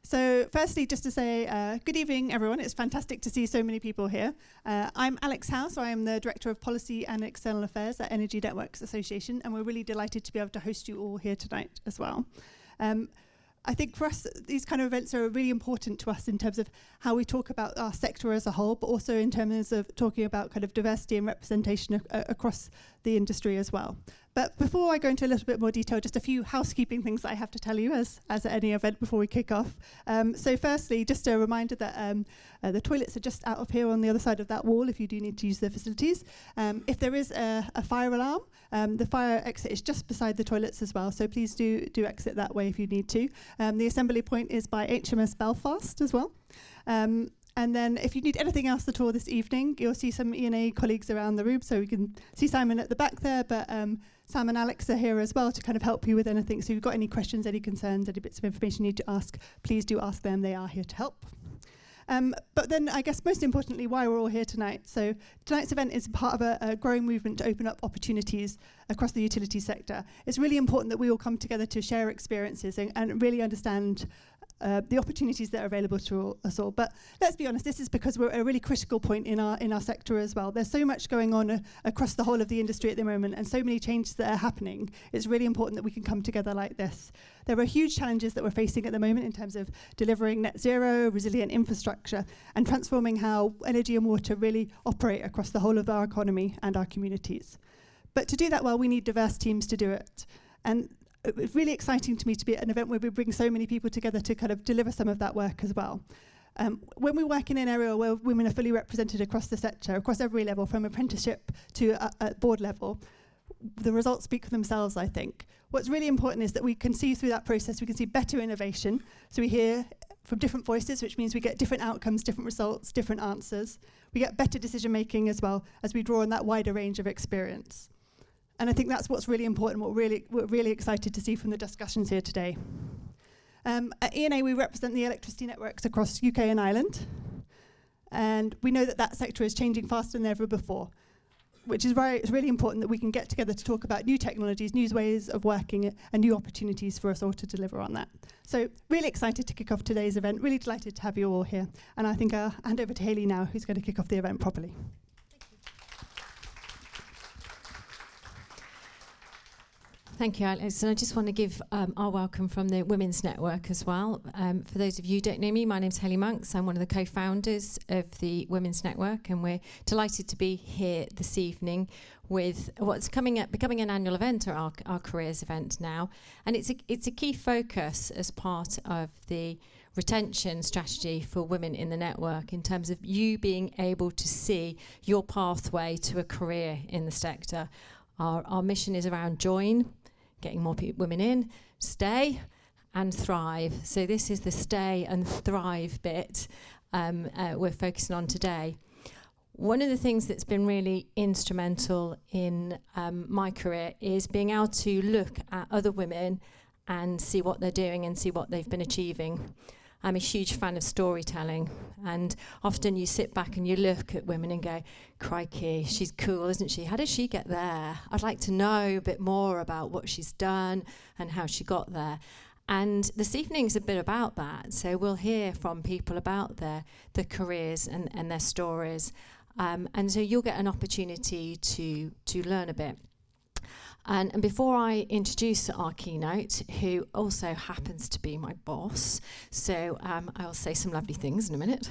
So firstly, just to say good evening, everyone. It's fantastic to see so many people here. I'm Alex House. I am the Director of Policy and External Affairs at Energy Networks Association, and we're really delighted to be able to host you all here tonight as well. I think for us, these kind of events are really important to us in terms of how we talk about our sector as a whole, but also in terms of talking about kind of diversity and representation across the industry as well. But before I go into a little bit more detail, just a few housekeeping things that I have to tell you as at any event before we kick off. So firstly, just a reminder that the toilets are just out of here on the other side of that wall if you do need to use the facilities. If there is a fire alarm, the fire exit is just beside the toilets as well, so please do exit that way if you need to. The assembly point is by HMS Belfast as well. And then if you need anything else at all this evening, you'll see some E&A colleagues around the room, so we can see Simon at the back there, but Sam and Alex are here as well to kind of help you with anything. So if you've got any questions, any concerns, any bits of information you need to ask, please do ask them. They are here to help. But then I guess most importantly, why we're all here tonight. So tonight's event is part of a growing movement to open up opportunities across the utility sector. It's really important that we all come together to share experiences and really understand the opportunities that are available to us all. But let's be honest, this is because we're at a really critical point in our sector as well. There's so much going on across the whole of the industry at the moment, and so many changes that are happening. It's really important that we can come together like this. There are huge challenges that we're facing at the moment in terms of delivering net zero, resilient infrastructure, and transforming how energy and water really operate across the whole of our economy and our communities. But to do that well, we need diverse teams to do it. And it's really exciting to me to be at an event where we bring so many people together to kind of deliver some of that work as well. When we work in an area where women are fully represented across the sector, across every level, from apprenticeship to at board level, the results speak for themselves, I think. What's really important is that we can see through that process, we can see better innovation. So we hear from different voices, which means we get different outcomes, different results, different answers. We get better decision making as well as we draw on that wider range of experience. And I think that's what's really important, we're really excited to see from the discussions here today. At E&A, we represent the electricity networks across UK and Ireland. And we know that that sector is changing faster than ever before, which is why it's really important that we can get together to talk about new technologies, new ways of working, and new opportunities for us all to deliver on that. So really excited to kick off today's event, really delighted to have you all here. And I think I'll hand over to Hayley now, who's going to kick off the event properly. Thank you, Alex. And I just want to give our welcome from the Women's Network as well. For those of you who don't know me, my name's Hayley Monks. I'm one of the co-founders of the Women's Network, and we're delighted to be here this evening with what's becoming an annual event, or our careers event now. And it's a key focus as part of the retention strategy for women in the network, in terms of you being able to see your pathway to a career in the sector. Our mission is around join, getting more women in, stay and thrive. So this is the stay and thrive bit we're focusing on today. One of the things that's been really instrumental in my career is being able to look at other women and see what they're doing and see what they've been achieving. I'm a huge fan of storytelling, and often you sit back and you look at women and go, crikey, she's cool, isn't she? How did she get there? I'd like to know a bit more about what she's done and how she got there. And this evening's a bit about that. So we'll hear from people about their careers and their stories. And so you'll get an opportunity to learn a bit. And before I introduce our keynote, who also happens to be my boss, so I'll say some lovely things in a minute.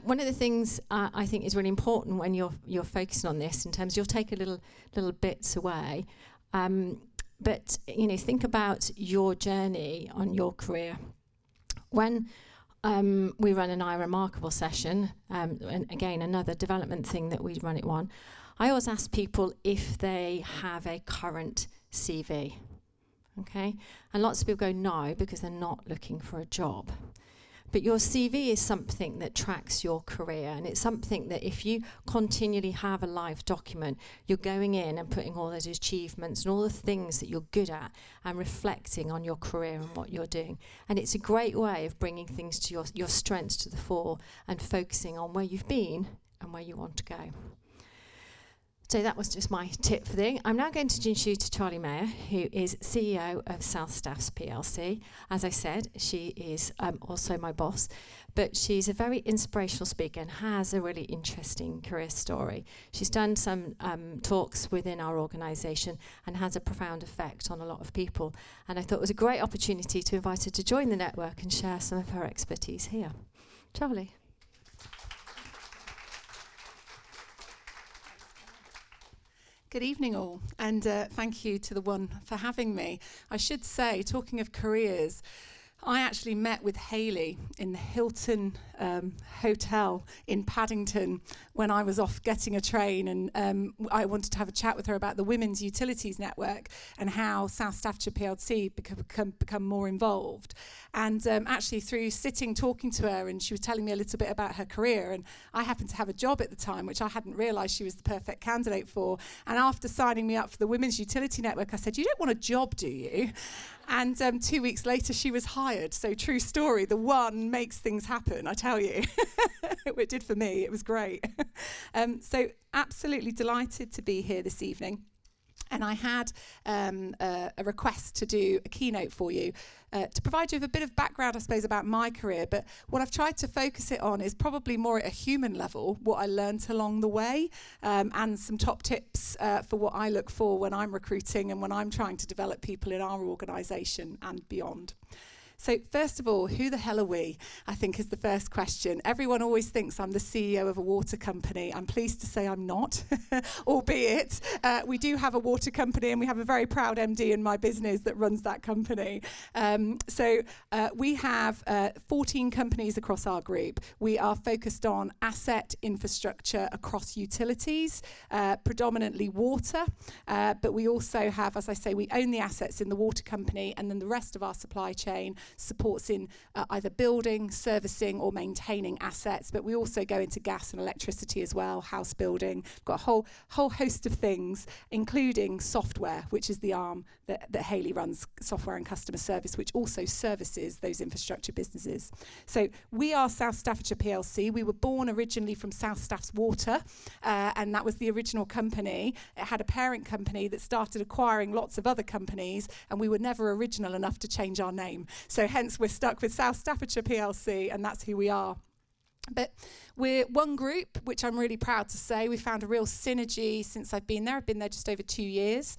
One of the things I think is really important when you're focusing on this, in terms you'll take a little bits away, but think about your journey on your career. When we run an iRemarkable session, and again another development thing that we run it on, I always ask people if they have a current CV, okay? And lots of people go no, because they're not looking for a job. But your CV is something that tracks your career, and it's something that if you continually have a live document, you're going in and putting all those achievements and all the things that you're good at and reflecting on your career and what you're doing. And it's a great way of bringing things to your strengths to the fore and focusing on where you've been and where you want to go. So that was just my tip for the thing. I'm now going to introduce you to Charley Maher, who is CEO of Staffordshire Plc. As I said, she is also my boss, but she's a very inspirational speaker and has a really interesting career story. She's done some talks within our organisation and has a profound effect on a lot of people. And I thought it was a great opportunity to invite her to join the network and share some of her expertise here. Charley. Good evening all, and thank you to the WUN for having me. I should say, talking of careers, I actually met with Hayley in the Hilton Hotel in Paddington when I was off getting a train, and I wanted to have a chat with her about the Women's Utilities Network and how South Staffordshire Plc become more involved. And actually through sitting talking to her, and she was telling me a little bit about her career, and I happened to have a job at the time which I hadn't realised she was the perfect candidate for. And after signing me up for the Women's Utility Network, I said, "You don't want a job, do you?" And 2 weeks later, she was hired. So true story, the WUN makes things happen, I tell you. It did for me, it was great. So absolutely delighted to be here this evening. And I had a request to do a keynote for you, to provide you with a bit of background, I suppose, about my career. But what I've tried to focus it on is probably more at a human level, what I learnt along the way, and some top tips for what I look for when I'm recruiting and when I'm trying to develop people in our organisation and beyond. So first of all, who the hell are we? I think is the first question. Everyone always thinks I'm the CEO of a water company. I'm pleased to say I'm not, albeit we do have a water company and we have a very proud MD in my business that runs that company. So we have 14 companies across our group. We are focused on asset infrastructure across utilities, predominantly water, but we also have, as I say, we own the assets in the water company, and then the rest of our supply chain supports in either building, servicing or maintaining assets, but we also go into gas and electricity as well, house building. We've got a whole host of things, including software, which is the arm that Hayley runs, software and customer service, which also services those infrastructure businesses. So we are South Staffordshire Plc. We were born originally from South Staff's Water, and that was the original company. It had a parent company that started acquiring lots of other companies, and we were never original enough to change our name. So hence we're stuck with South Staffordshire Plc, and that's who we are. But we're one group, which I'm really proud to say. We found a real synergy since I've been there. I've been there just over 2 years.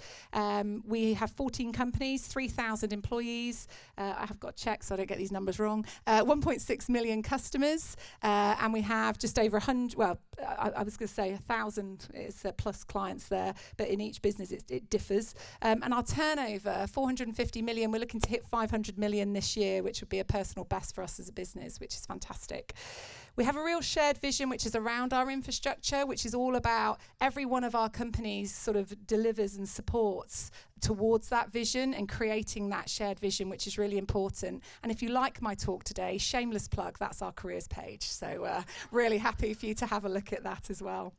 We have 14 companies, 3,000 employees. I have got checks so I don't get these numbers wrong. 1.6 million customers, and we have just over 100, well, I was going to say 1,000 plus clients there, but in each business it differs. And our turnover, 450 million, we're looking to hit 500 million this year, which would be a personal best for us as a business, which is fantastic. We have a real shared vision which is around our infrastructure, which is all about every one of our companies sort of delivers and supports towards that vision and creating that shared vision, which is really important. And if you like my talk today, shameless plug, that's our careers page. So really happy for you to have a look at that as well.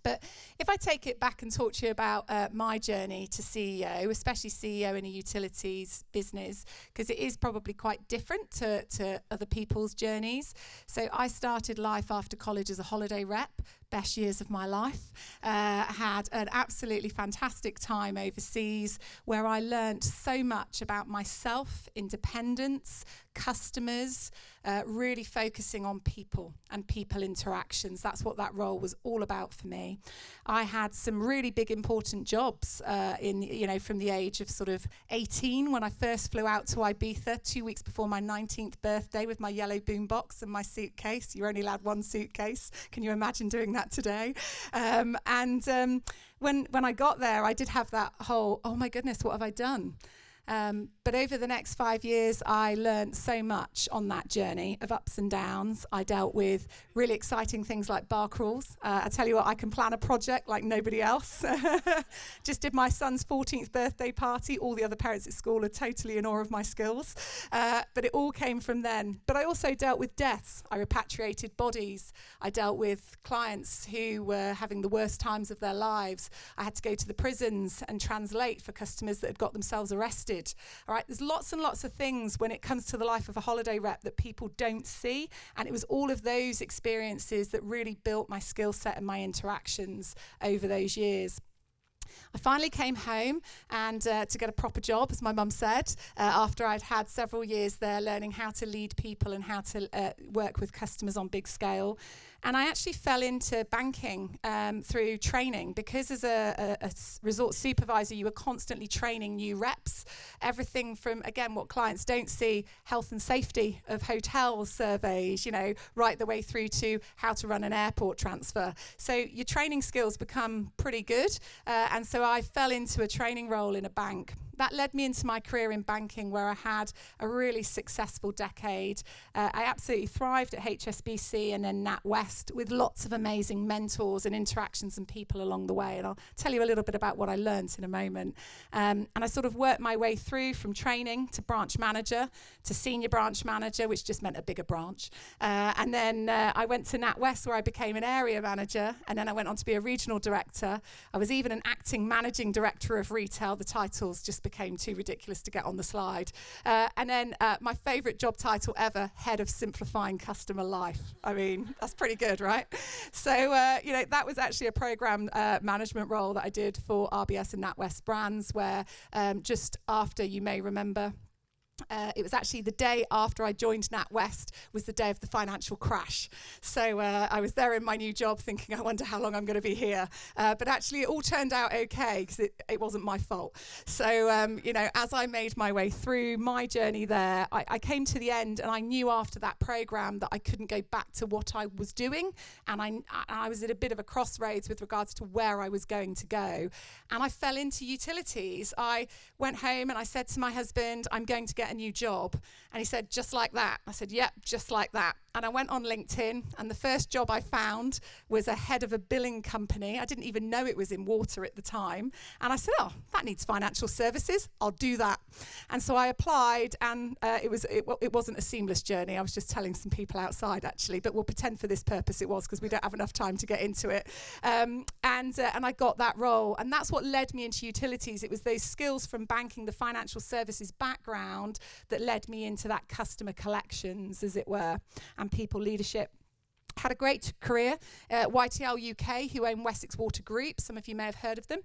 But if I take it back and talk to you about my journey to CEO, especially CEO in a utilities business, because it is probably quite different to other people's journeys. So I started life after college as a holiday rep, best years of my life. Had an absolutely fantastic time overseas where I learnt so much about myself, independence, customers, really focusing on people and people interactions. That's what that role was all about for me. I had some really big important jobs from the age of sort of 18 when I first flew out to Ibiza 2 weeks before my 19th birthday with my yellow boombox and my suitcase. You're only allowed one suitcase. Can you imagine doing that today? When I got there, I did have that whole, oh my goodness, what have I done? But over the next 5 years, I learned so much on that journey of ups and downs. I dealt with really exciting things like bar crawls. I tell you what, I can plan a project like nobody else. Just did my son's 14th birthday party. All the other parents at school are totally in awe of my skills. But it all came from then. But I also dealt with deaths. I repatriated bodies. I dealt with clients who were having the worst times of their lives. I had to go to the prisons and translate for customers that had got themselves arrested likeminded. All right, there's lots and lots of things when it comes to the life of a holiday rep that people don't see, and it was all of those experiences that really built my skill set and my interactions over those years. I finally came home and to get a proper job, as my mum said, after I'd had several years there learning how to lead people and how to work with customers on big scale. And I actually fell into banking through training, because as a resort supervisor, you were constantly training new reps. Everything from, again, what clients don't see, health and safety of hotel surveys, you know, right the way through to how to run an airport transfer. So your training skills become pretty good. And so I fell into a training role in a bank. That led me into my career in banking, where I had a really successful decade. I absolutely thrived at HSBC and then NatWest, with lots of amazing mentors and interactions and people along the way. And I'll tell you a little bit about what I learned in a moment. And I sort of worked my way through from training to branch manager to senior branch manager, which just meant a bigger branch. And then I went to NatWest, where I became an area manager. And then I went on to be a regional director. I was even an acting managing director of retail. The titles just became too ridiculous to get on the slide. And then my favourite job title ever, head of simplifying customer life. I mean, that's pretty good, right? So, you know, that was actually a programme management role that I did for RBS and NatWest brands, where just after, you may remember, it was actually the day after I joined NatWest was the day of the financial crash. So I was there in my new job thinking, I wonder how long I'm going to be here. But actually it all turned out okay, because it wasn't my fault. So, you know, as I made my way through my journey there, I came to the end, and I knew after that programme that I couldn't go back to what I was doing. And I was at a bit of a crossroads with regards to where I was going to go. And I fell into utilities. I went home and I said to my husband, I'm going to get a new job. And he said, just like that? I said, yep, just like that. And I went on LinkedIn, and the first job I found was a head of a billing company. I didn't even know it was in water at the time. And I said, oh, that needs financial services. I'll do that. And so I applied, and it wasn't a seamless journey. I was just telling some people outside, actually, but we'll pretend for this purpose it was, because we don't have enough time to get into it. And I got that role. And that's what led me into utilities. It was those skills from banking, the financial services background, that led me into that customer collections, as it were, and people leadership. Had a great career. YTL UK, who own Wessex Water Group, some of you may have heard of them.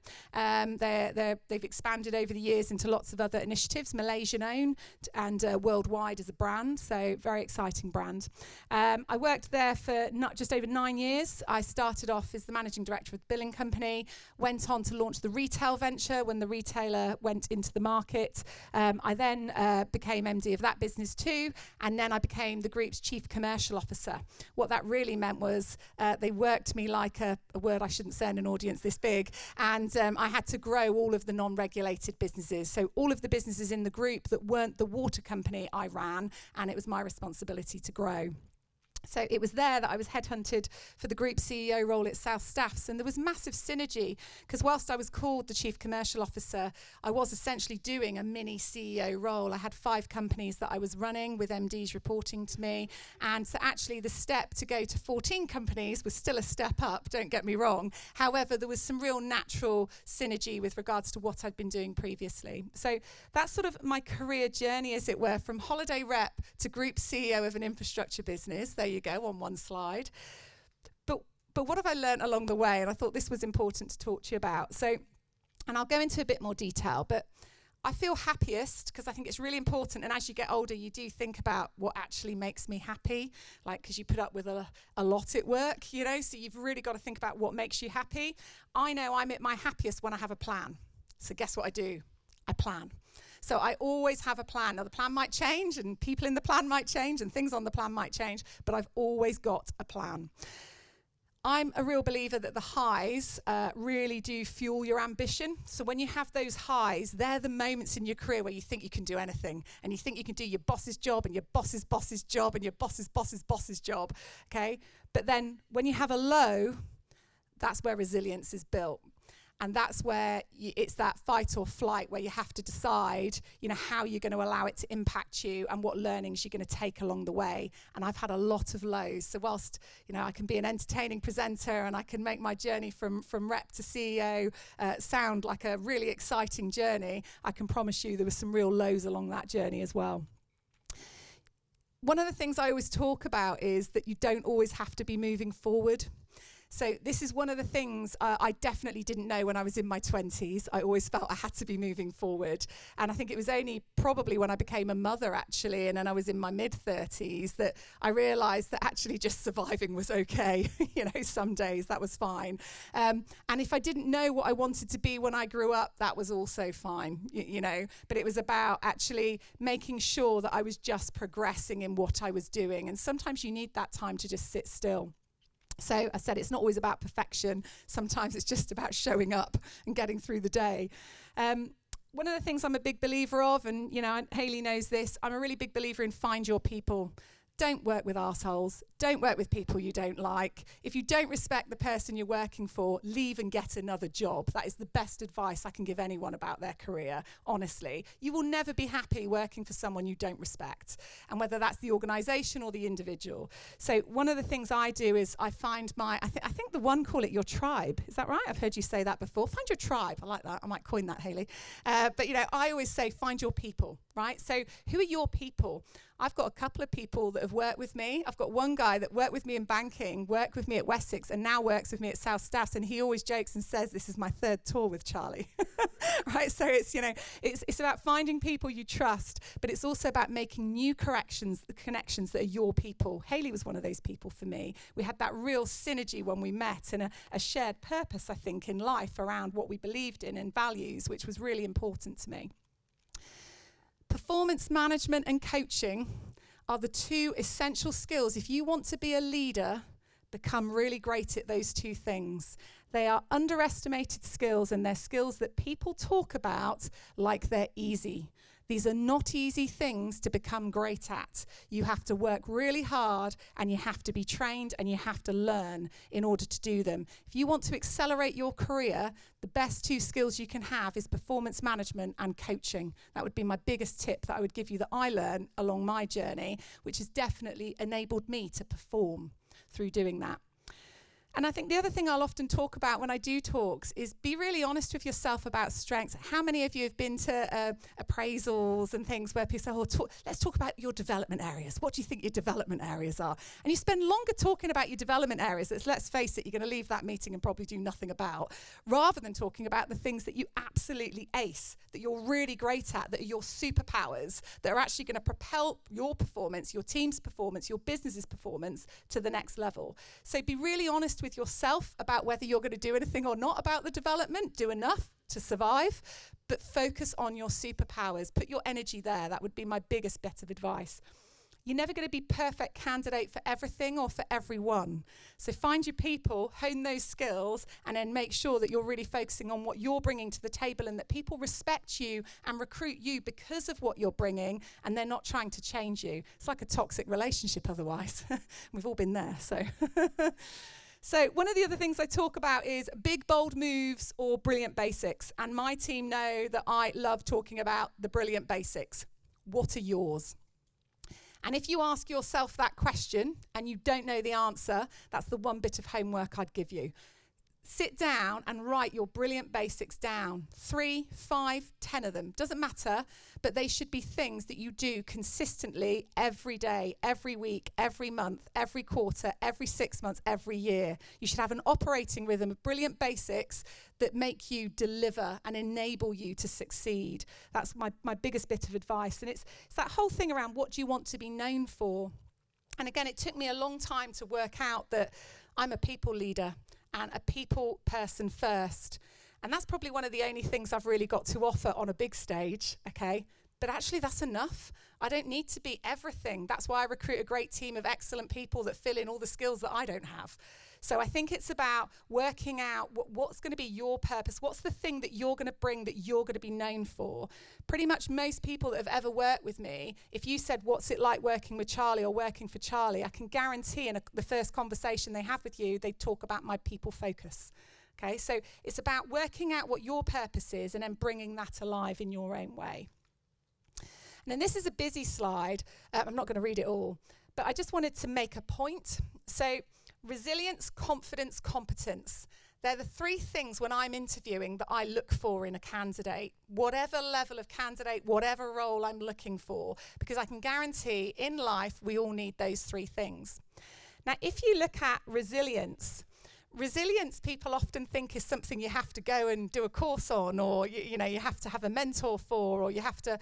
They've expanded over the years into lots of other initiatives, Malaysian owned and worldwide as a brand, so very exciting brand. I worked there for just over 9 years. I started off as the managing director of the billing company, went on to launch the retail venture when the retailer went into the market. I then became MD of that business too, and then I became the group's chief commercial officer. What that really meant was they worked me like a word I shouldn't say in an audience this big, and I had to grow all of the non-regulated businesses. So all of the businesses in the group that weren't the water company I ran, and it was my responsibility to grow. So it was there that I was headhunted for the group CEO role at South Staffs, and there was massive synergy, because whilst I was called the Chief Commercial Officer, I was essentially doing a mini CEO role. I had 5 companies that I was running with MDs reporting to me, and so actually the step to go to 14 companies was still a step up, don't get me wrong. However, there was some real natural synergy with regards to what I'd been doing previously. So that's sort of my career journey, as it were, from holiday rep to group CEO of an infrastructure business. There you go on one slide. But what have I learned along the way? And I thought this was important to talk to you about. So, and I'll go into a bit more detail, but I feel happiest because I think it's really important. And as you get older, you do think about what actually makes me happy, like, because you put up with a lot at work, you know, so you've really got to think about what makes you happy. I know I'm at my happiest when I have a plan. So guess what I do? I plan. So I always have a plan. Now, the plan might change, and people in the plan might change, and things on the plan might change, but I've always got a plan. I'm a real believer that the highs really do fuel your ambition. So when you have those highs, they're the moments in your career where you think you can do anything, and you think you can do your boss's job and your boss's boss's job and your boss's boss's boss's job, okay? But then when you have a low, that's where resilience is built. And that's where it's that fight or flight, where you have to decide, how you're going to allow it to impact you and what learnings you're going to take along the way. And I've had a lot of lows. So whilst, I can be an entertaining presenter and I can make my journey from rep to CEO sound like a really exciting journey, I can promise you there were some real lows along that journey as well. One of the things I always talk about is that you don't always have to be moving forward. So this is one of the things I definitely didn't know when I was in my 20s. I always felt I had to be moving forward. And I think it was only probably when I became a mother, actually, and then I was in my mid-30s, that I realised that actually just surviving was okay. Some days that was fine. And if I didn't know what I wanted to be when I grew up, that was also fine, But it was about actually making sure that I was just progressing in what I was doing. And sometimes you need that time to just sit still. So I said it's not always about perfection. Sometimes it's just about showing up and getting through the day. One of the things I'm a big believer of, and Hayley knows this, I'm a really big believer in find your people. Don't work with arseholes. Don't work with people you don't like. If you don't respect the person you're working for, leave and get another job. That is the best advice I can give anyone about their career, honestly. You will never be happy working for someone you don't respect, and whether that's the organisation or the individual. So one of the things I do is I find I think the WUN call it your tribe. Is that right? I've heard you say that before. Find your tribe. I like that. I might coin that, Hayley. But I always say find your people, right? So who are your people? I've got a couple of people that have worked with me. I've got one guy that worked with me in banking, worked with me at Wessex, and now works with me at South Staffs, and he always jokes and says, this is my third tour with Charley. Right? So it's, it's about finding people you trust, but it's also about making new connections that are your people. Hayley was one of those people for me. We had that real synergy when we met, and a shared purpose, I think, in life around what we believed in and values, which was really important to me. Performance management and coaching are the two essential skills. If you want to be a leader, become really great at those two things. They are underestimated skills, and they're skills that people talk about like they're easy. These are not easy things to become great at. You have to work really hard, and you have to be trained, and you have to learn in order to do them. If you want to accelerate your career, the best two skills you can have is performance management and coaching. That would be my biggest tip that I would give you that I learned along my journey, which has definitely enabled me to perform through doing that. And I think the other thing I'll often talk about when I do talks is be really honest with yourself about strengths. How many of you have been to appraisals and things where people say, let's talk about your development areas. What do you think your development areas are? And you spend longer talking about your development areas that, let's face it, you're going to leave that meeting and probably do nothing about, rather than talking about the things that you absolutely ace, that you're really great at, that are your superpowers, that are actually going to propel your performance, your team's performance, your business's performance to the next level. So be really honest with yourself about whether you're going to do anything or not about the development. Do enough to survive, but focus on your superpowers. Put your energy there. That would be my biggest bit of advice. You're never going to be perfect candidate for everything or for everyone. So find your people, hone those skills, and then make sure that you're really focusing on what you're bringing to the table, and that people respect you and recruit you because of what you're bringing, and they're not trying to change you. It's like a toxic relationship otherwise. We've all been there, so... So one of the other things I talk about is big, bold moves or brilliant basics. And my team know that I love talking about the brilliant basics. What are yours? And if you ask yourself that question and you don't know the answer, that's the one bit of homework I'd give you. Sit down and write your brilliant basics down. 3, 5, 10 of them. Doesn't matter, but they should be things that you do consistently every day, every week, every month, every quarter, every 6 months, every year. You should have an operating rhythm of brilliant basics that make you deliver and enable you to succeed. That's my biggest bit of advice. And it's that whole thing around what do you want to be known for. And again, it took me a long time to work out that I'm a people leader and a people person first. And that's probably one of the only things I've really got to offer on a big stage, okay? But actually that's enough. I don't need to be everything. That's why I recruit a great team of excellent people that fill in all the skills that I don't have. So I think it's about working out what's going to be your purpose. What's the thing that you're going to bring that you're going to be known for? Pretty much most people that have ever worked with me, if you said, what's it like working with Charley or working for Charley, I can guarantee in the first conversation they have with you, they talk about my people focus. Okay, so it's about working out what your purpose is and then bringing that alive in your own way. And then this is a busy slide. I'm not going to read it all, but I just wanted to make a point. So resilience, confidence, competence. They're the three things when I'm interviewing that I look for in a candidate, whatever level of candidate, whatever role I'm looking for, because I can guarantee in life we all need those three things. Now, if you look at resilience people often think is something you have to go and do a course on, or you have to have a mentor for, or you have to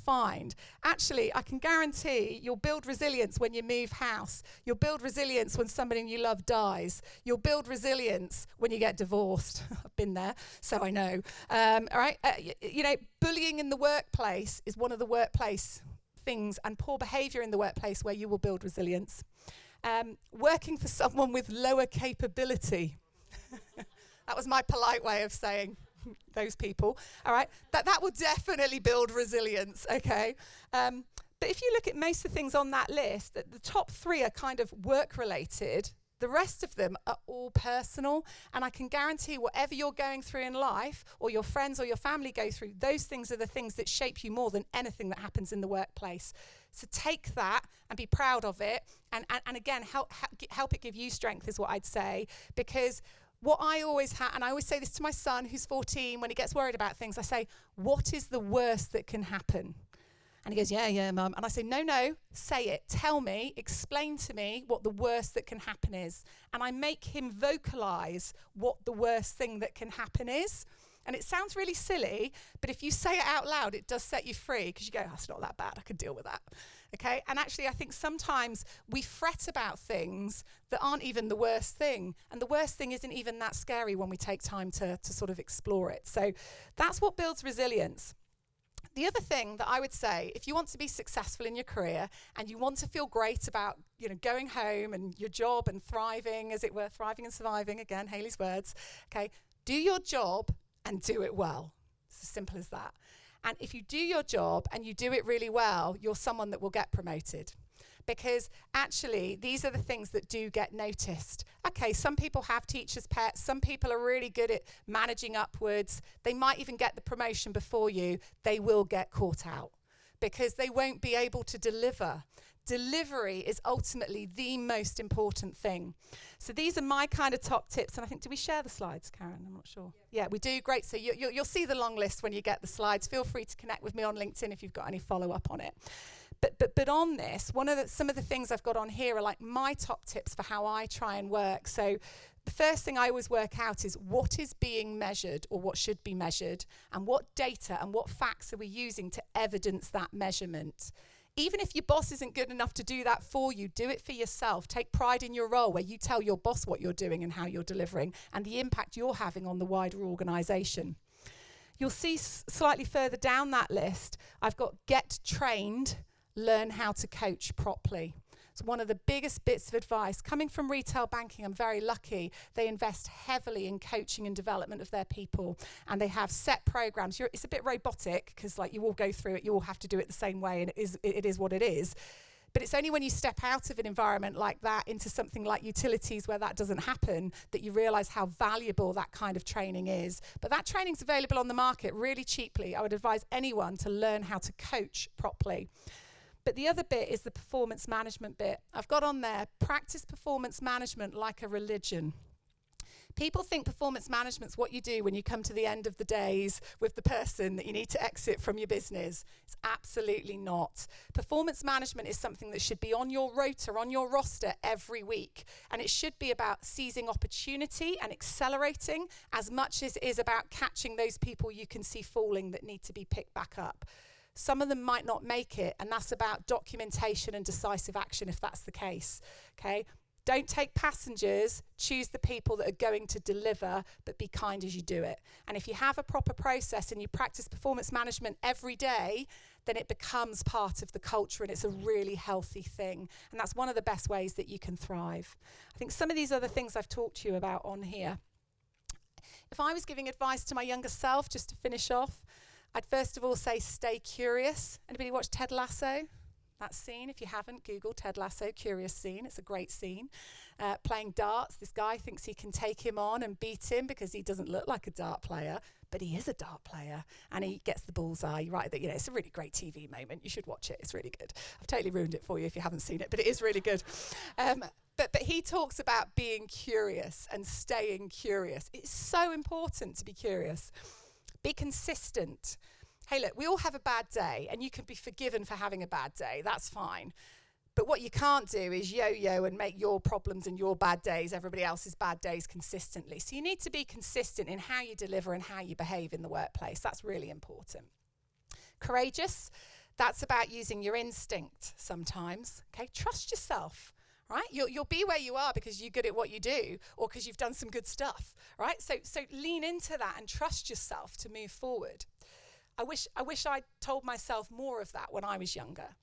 find. Actually, I can guarantee you'll build resilience when you move house. You'll build resilience when somebody you love dies. You'll build resilience when you get divorced. I've been there, so I know. All right, bullying in the workplace is one of the workplace things, and poor behaviour in the workplace where you will build resilience. Working for someone with lower capability. That was my polite way of saying those people. All right, that will definitely build resilience. Okay, but if you look at most of the things on that list, the top three are kind of work related. The rest of them are all personal, and I can guarantee whatever you're going through in life, or your friends or your family go through, those things are the things that shape you more than anything that happens in the workplace. So take that and be proud of it, and again, help it give you strength is what I'd say, because what I always have, and I always say this to my son who's 14, when he gets worried about things, I say, what is the worst that can happen? And he goes, yeah, Mum. And I say, no, say it. Tell me, explain to me what the worst that can happen is. And I make him vocalize what the worst thing that can happen is. And it sounds really silly, but if you say it out loud, it does set you free, because you go, it's not that bad, I could deal with that. Okay? And actually, I think sometimes we fret about things that aren't even the worst thing. And the worst thing isn't even that scary when we take time to sort of explore it. So that's what builds resilience. The other thing that I would say, if you want to be successful in your career and you want to feel great about, going home and your job and thriving, as it were, thriving and surviving, again, Hayley's words, okay, do your job and do it well. It's as simple as that. And if you do your job and you do it really well, you're someone that will get promoted. Because actually, these are the things that do get noticed. Okay, some people have teachers' pets. Some people are really good at managing upwards. They might even get the promotion before you. They will get caught out because they won't be able to deliver. Delivery is ultimately the most important thing. So these are my kind of top tips. And I think, do we share the slides, Karen? I'm not sure. Yeah, we do. Great. So you'll see the long list when you get the slides. Feel free to connect with me on LinkedIn if you've got any follow-up on it. But on this, some of the things I've got on here are like my top tips for how I try and work. So the first thing I always work out is what is being measured, or what should be measured, and what data and what facts are we using to evidence that measurement. Even if your boss isn't good enough to do that for you, do it for yourself. Take pride in your role where you tell your boss what you're doing and how you're delivering and the impact you're having on the wider organisation. You'll see slightly further down that list, I've got get trained, learn how to coach properly. It's one of the biggest bits of advice. Coming from retail banking, I'm very lucky. They invest heavily in coaching and development of their people, and they have set programs. It's a bit robotic because you all go through it, you all have to do it the same way, and it is what it is. But it's only when you step out of an environment like that into something like utilities where that doesn't happen that you realise how valuable that kind of training is. But that training's available on the market really cheaply. I would advise anyone to learn how to coach properly. But the other bit is the performance management bit. I've got on there, practice performance management like a religion. People think performance management's what you do when you come to the end of the days with the person that you need to exit from your business. It's absolutely not. Performance management is something that should be on your rota, on your roster every week. And it should be about seizing opportunity and accelerating as much as it is about catching those people you can see falling that need to be picked back up. Some of them might not make it, and that's about documentation and decisive action if that's the case, okay? Don't take passengers, choose the people that are going to deliver, but be kind as you do it. And if you have a proper process and you practice performance management every day, then it becomes part of the culture and it's a really healthy thing. And that's one of the best ways that you can thrive. I think some of these other things I've talked to you about on here. If I was giving advice to my younger self, just to finish off, I'd first of all say stay curious. Anybody watch Ted Lasso? that scene. If you haven't, Google Ted Lasso, Curious Scene. It's a great scene. Playing darts. This guy thinks he can take him on and beat him because he doesn't look like a dart player, but he is a dart player, and he gets the bullseye. Right, that, you know, it's a really great TV moment. You should watch it. It's really good. I've totally ruined it for you if you haven't seen it, but it is really good. But he talks about being curious and staying curious. It's so important to be curious. Be consistent. Hey, look, we all have a bad day, and you can be forgiven for having a bad day. That's fine. But what you can't do is yo-yo and make your problems and your bad days everybody else's bad days consistently. So you need to be consistent in how you deliver and how you behave in the workplace. That's really important. Courageous. That's about using your instinct sometimes. Okay, trust yourself. Right? You'll be where you are because you're good at what you do or because you've done some good stuff, right? So lean into that and trust yourself to move forward. I wish I told myself more of that when I was younger.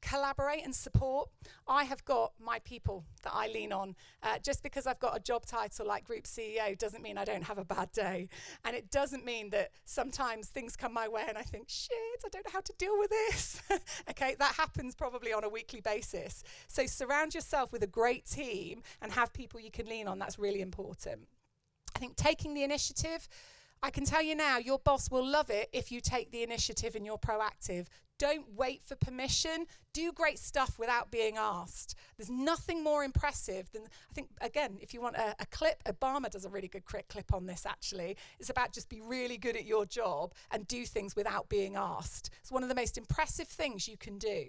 Collaborate and support. I have got my people that I lean on. Just because I've got a job title like Group CEO doesn't mean I don't have a bad day. And it doesn't mean that sometimes things come my way and I think, shit, I don't know how to deal with this. Okay, that happens probably on a weekly basis. So surround yourself with a great team and have people you can lean on. That's really important. I think taking the initiative, I can tell you now, your boss will love it if you take the initiative and you're proactive. Don't wait for permission. Do great stuff without being asked. There's nothing more impressive than, I think, again, if you want a clip, Obama does a really good clip on this, actually. It's about just be really good at your job and do things without being asked. It's one of the most impressive things you can do.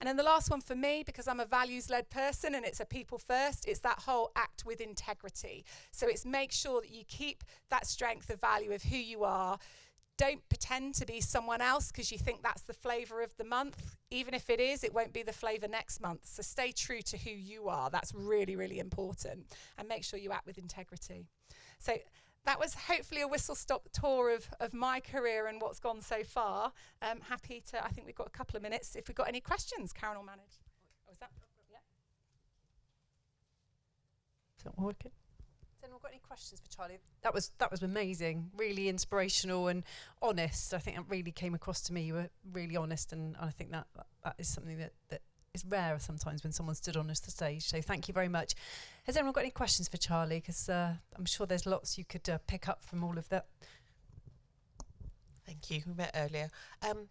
And then the last one for me, because I'm a values-led person and it's a people first, it's that whole act with integrity. So it's make sure that you keep that strength of value of who you are. Don't pretend to be someone else because you think that's the flavour of the month. Even if it is, it won't be the flavour next month. So stay true to who you are. That's really, really important. And make sure you act with integrity. So that was hopefully a whistle-stop tour of my career and what's gone so far. Happy to, I think we've got a couple of minutes. If we've got any questions, Karen will manage. Oh, is that? Yeah. Is that working? Has anyone got any questions for Charley? That was amazing, really inspirational and honest. I think that really came across to me. You were really honest, and I think that is something that is rare sometimes when someone stood on the stage. So thank you very much. Has anyone got any questions for Charley? Because I'm sure there's lots you could pick up from all of that. Thank you. We met earlier.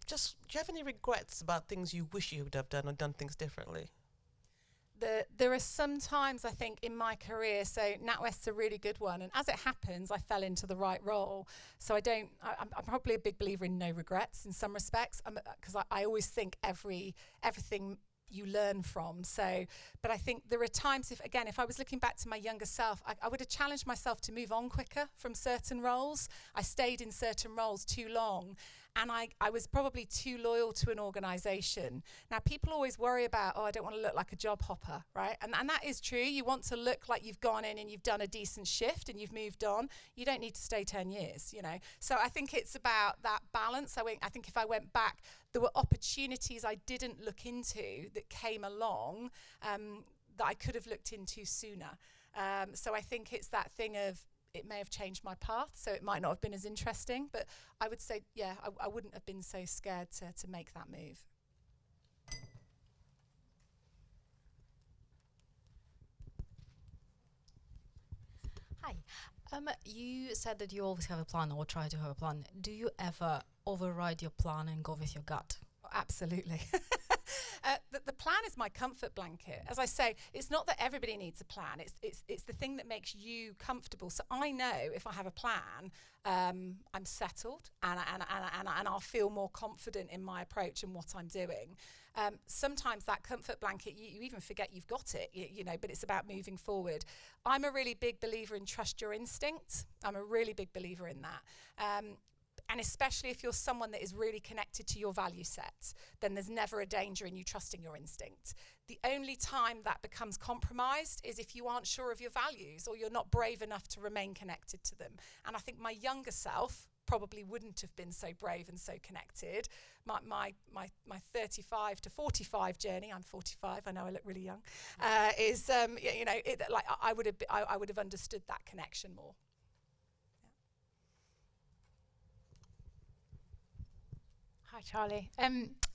Just, do you have any regrets about things you wish you would have done or done things differently? There are some times, I think, in my career, so NatWest's a really good one, and as it happens, I fell into the right role. So I'm probably a big believer in no regrets in some respects, because I always think everything you learn from. So, but I think there are times, if I was looking back to my younger self, I would have challenged myself to move on quicker from certain roles. I stayed in certain roles too long, and I was probably too loyal to an organisation. Now, people always worry about, I don't want to look like a job hopper, right? And that is true. You want to look like you've gone in and you've done a decent shift and you've moved on. You don't need to stay 10 years, you know. So I think it's about that balance. I think if I went back, there were opportunities I didn't look into that came along that I could have looked into sooner. So I think it's that thing of, it may have changed my path, so it might not have been as interesting, but I would say, yeah, I wouldn't have been so scared to make that move. Hi. You said that you always have a plan or try to have a plan. Do you ever override your plan and go with your gut? Oh, absolutely. The plan is my comfort blanket. As I say, it's not that everybody needs a plan. It's the thing that makes you comfortable. So I know if I have a plan, I'm settled and I'll feel more confident in my approach and what I'm doing. Sometimes that comfort blanket, you even forget you've got it, you know, but it's about moving forward. I'm a really big believer in trust your instinct. I'm a really big believer in that. And especially if you're someone that is really connected to your value set, then there's never a danger in you trusting your instinct. The only time that becomes compromised is if you aren't sure of your values or you're not brave enough to remain connected to them. And I think my younger self probably wouldn't have been so brave and so connected. My 35 to 45 journey, I'm 45, I know I look really young, is, you know, I would have understood that connection more. Hi, Charley.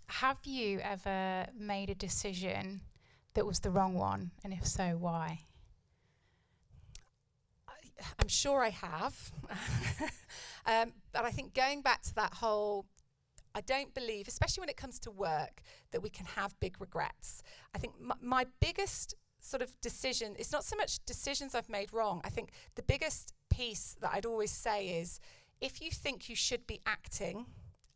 have you ever made a decision that was the wrong one? And if so, why? I'm sure I have. But I think going back to that whole, I don't believe, especially when it comes to work, that we can have big regrets. I think my biggest sort of decision, it's not so much decisions I've made wrong. I think the biggest piece that I'd always say is, if you think you should be acting,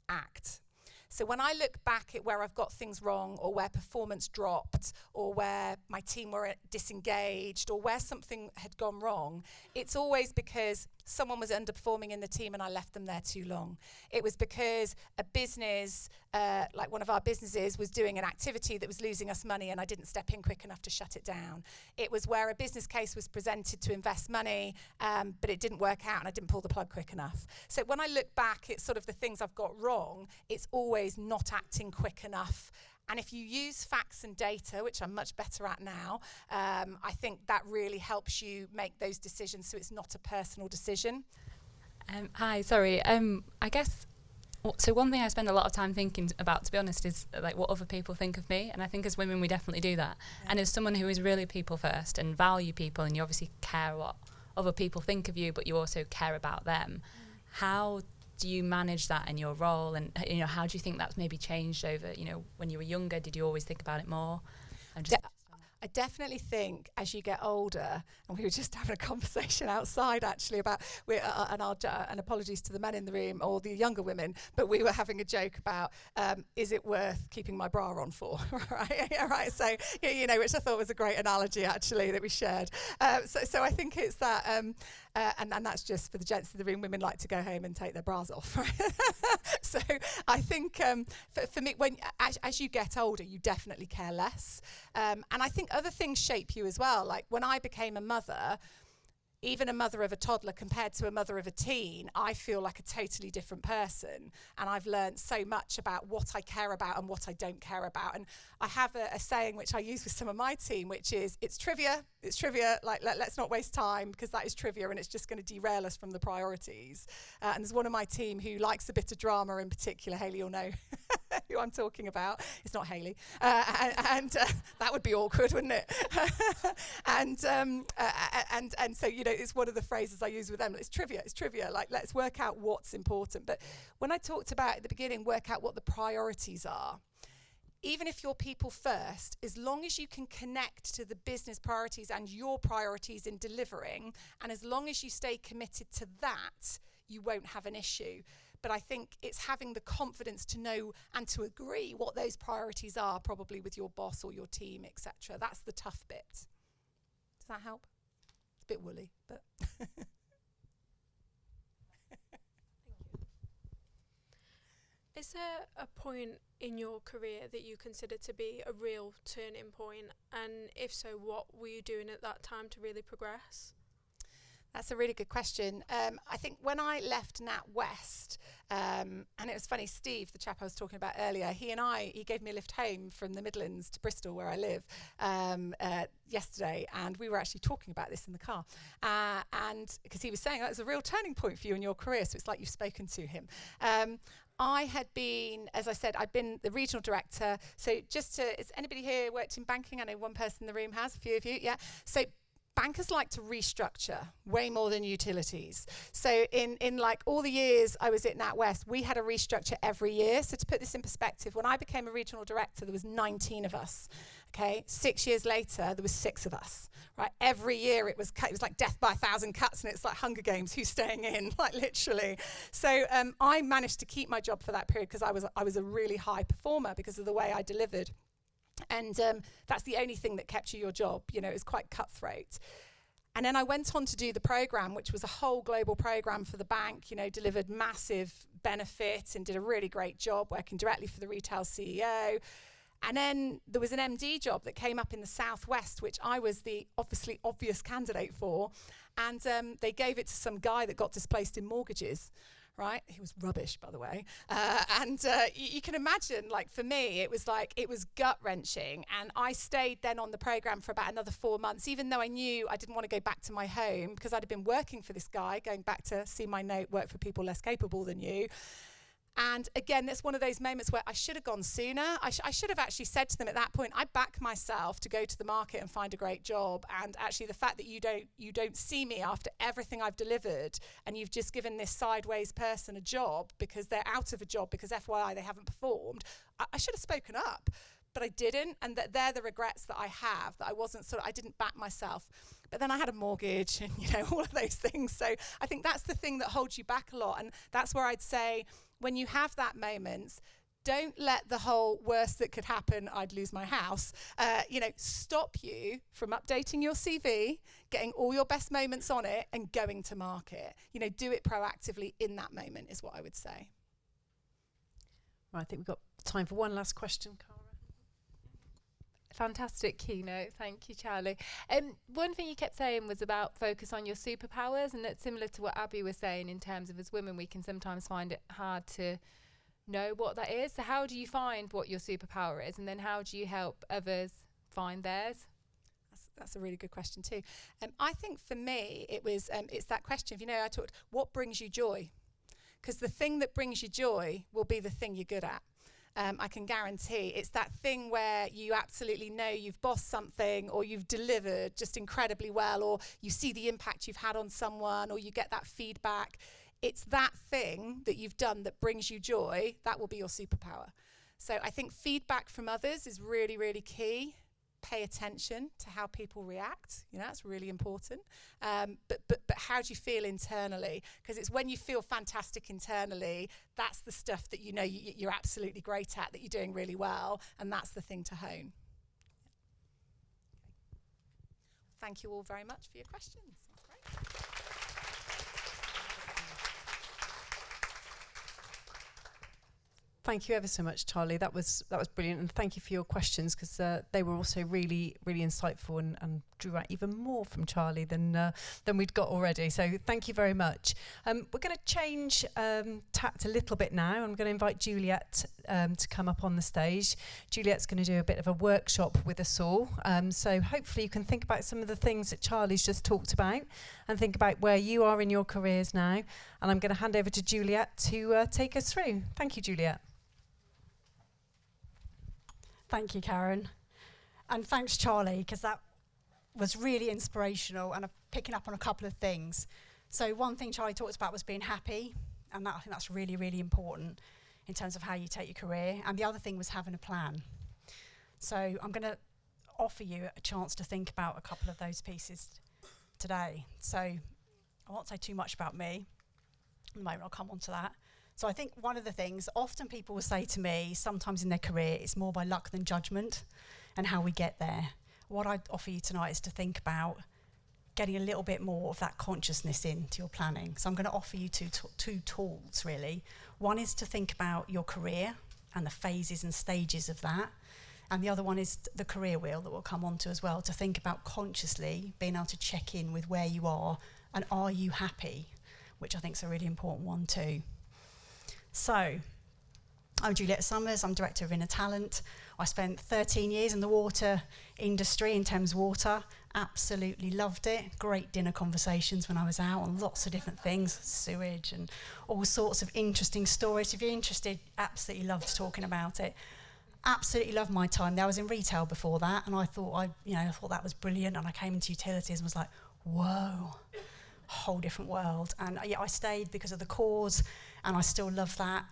act. So when I look back at where I've got things wrong, or where performance dropped, or where my team were disengaged, or where something had gone wrong, it's always because someone was underperforming in the team and I left them there too long. It was because a business, like one of our businesses, was doing an activity that was losing us money and I didn't step in quick enough to shut it down. It was where a business case was presented to invest money, but it didn't work out and I didn't pull the plug quick enough. So when I look back at sort of the things I've got wrong, it's always not acting quick enough. And if you use facts and data, which I'm much better at now, I think that really helps you make those decisions so it's not a personal decision. Hi, sorry. I guess, so one thing I spend a lot of time thinking about, to be honest, is like what other people think of me. And I think as women, we definitely do that. Yeah. And as someone who is really people first and value people, and you obviously care what other people think of you, but you also care about them, how do you manage that in your role? And how do you think that's maybe changed over, when you were younger? Did you always think about it more? I definitely think as you get older, and we were just having a conversation outside actually about, and apologies to the men in the room or the younger women, but we were having a joke about, is it worth keeping my bra on for, right? So, which I thought was a great analogy actually that we shared. So I think it's that, and that's just for the gents in the room. Women like to go home and take their bras off, right? So I think for me, as you get older, you definitely care less. And I think other things shape you as well. Like when I became a mother, even a mother of a toddler compared to a mother of a teen, I feel like a totally different person. And I've learned so much about what I care about and what I don't care about. And I have a saying which I use with some of my team, which is, it's trivia, like let's not waste time because that is trivia and it's just going to derail us from the priorities. And there's one of my team who likes a bit of drama in particular. Hayley will know who I'm talking about. It's not Hayley. And that would be awkward, wouldn't it? And so, it's one of the phrases I use with them. It's trivia. Like, let's work out what's important. But when I talked about at the beginning, work out what the priorities are. Even if you're people first, as long as you can connect to the business priorities and your priorities in delivering, and as long as you stay committed to that, you won't have an issue. But I think it's having the confidence to know and to agree what those priorities are, probably with your boss or your team, etc. That's the tough bit. Does that help? It's a bit woolly, but... Is there a point in your career that you consider to be a real turning point? And if so, what were you doing at that time to really progress? That's a really good question. I think when I left NatWest, and it was funny, Steve, the chap I was talking about earlier, he gave me a lift home from the Midlands to Bristol, where I live, yesterday, and we were actually talking about this in the car. And because he was saying that was a real turning point for you in your career, so it's like you've spoken to him. I had been, as I said, I'd been the regional director. So has anybody here worked in banking? I know one person in the room has, a few of you, yeah. So bankers like to restructure way more than utilities. So in like all the years I was at NatWest, we had a restructure every year. So to put this in perspective, when I became a regional director, there was 19 of us. Okay, 6 years later, there was 6 of us. Right, every year it was like death by 1,000 cuts, and it's like Hunger Games, who's staying in, like literally. So I managed to keep my job for that period because I was a really high performer because of the way I delivered. And that's the only thing that kept you your job. It was quite cutthroat. And then I went on to do the program, which was a whole global program for the bank, delivered massive benefit and did a really great job working directly for the retail CEO. And then there was an MD job that came up in the Southwest, which I was the obvious candidate for. And they gave it to some guy that got displaced in mortgages. Right, he was rubbish, by the way, and you can imagine, like for me, it was gut-wrenching, and I stayed then on the program for about another 4 months, even though I knew I didn't want to go back to my home because I'd have been working for this guy, going back to see my note, work for people less capable than you. And again, that's one of those moments where I should have gone sooner. I should have actually said to them at that point, I back myself to go to the market and find a great job. And actually the fact that you don't see me after everything I've delivered, and you've just given this sideways person a job because they're out of a job because FYI they haven't performed, I should have spoken up. But I didn't, and they're the regrets that I have, that I didn't back myself. But then I had a mortgage and, all of those things. So I think that's the thing that holds you back a lot. And that's where I'd say, when you have that moment, don't let the whole worst that could happen, I'd lose my house, stop you from updating your CV, getting all your best moments on it and going to market. Do it proactively in that moment is what I would say. Right, I think we've got time for one last question, Cara. Fantastic keynote, thank you, Charlie. One thing you kept saying was about focus on your superpowers, and that's similar to what Abby was saying in terms of, as women, we can sometimes find it hard to know what that is. So how do you find what your superpower is, and then how do you help others find theirs? That's a really good question too. I think for me, it's that question of, I talked, what brings you joy? Because the thing that brings you joy will be the thing you're good at. I can guarantee it's that thing where you absolutely know you've bossed something, or you've delivered just incredibly well, or you see the impact you've had on someone, or you get that feedback. It's that thing that you've done that brings you joy. That will be your superpower. So I think feedback from others is really, really key. Pay attention to how people react. That's really important. But how do you feel internally? Because it's when you feel fantastic internally, that's the stuff that you're absolutely great at, that you're doing really well, and that's the thing to hone. Thank you all very much for your questions. That's great. Thank you ever so much, Charlie. That was brilliant, and thank you for your questions, because they were also really, really insightful and drew out even more from Charlie than we'd got already. So thank you very much. We're going to change tact a little bit now. I'm going to invite Juliet to come up on the stage. Juliet's going to do a bit of a workshop with us all. So hopefully you can think about some of the things that Charlie's just talked about, and think about where you are in your careers now. And I'm going to hand over to Juliet to take us through. Thank you, Juliet. Thank you, Karen. And thanks, Charlie, because that was really inspirational, and picking up on a couple of things. So one thing Charlie talked about was being happy, and I think that's really, really important in terms of how you take your career. And the other thing was having a plan. So I'm going to offer you a chance to think about a couple of those pieces today. So I won't say too much about me. In a moment, I'll come on to that. So I think one of the things, often people will say to me, sometimes in their career, it's more by luck than judgment, and how we get there. What I'd offer you tonight is to think about getting a little bit more of that consciousness into your planning. So I'm going to offer you two tools, really. One is to think about your career and the phases and stages of that. And the other one is the career wheel that we'll come on to as well, to think about consciously being able to check in with where you are, and are you happy, which I think is a really important one too. So, I'm Juliet Summers, I'm Director of Inner Talent. I spent 13 years in the water industry, in Thames Water. Absolutely loved it. Great dinner conversations when I was out on lots of different things, sewage and all sorts of interesting stories. If you're interested, absolutely loved talking about it. Absolutely loved my time there. I was in retail before that, and I thought that was brilliant, and I came into utilities and was like, whoa. Whole different world. And I stayed because of the cause, and I still love that.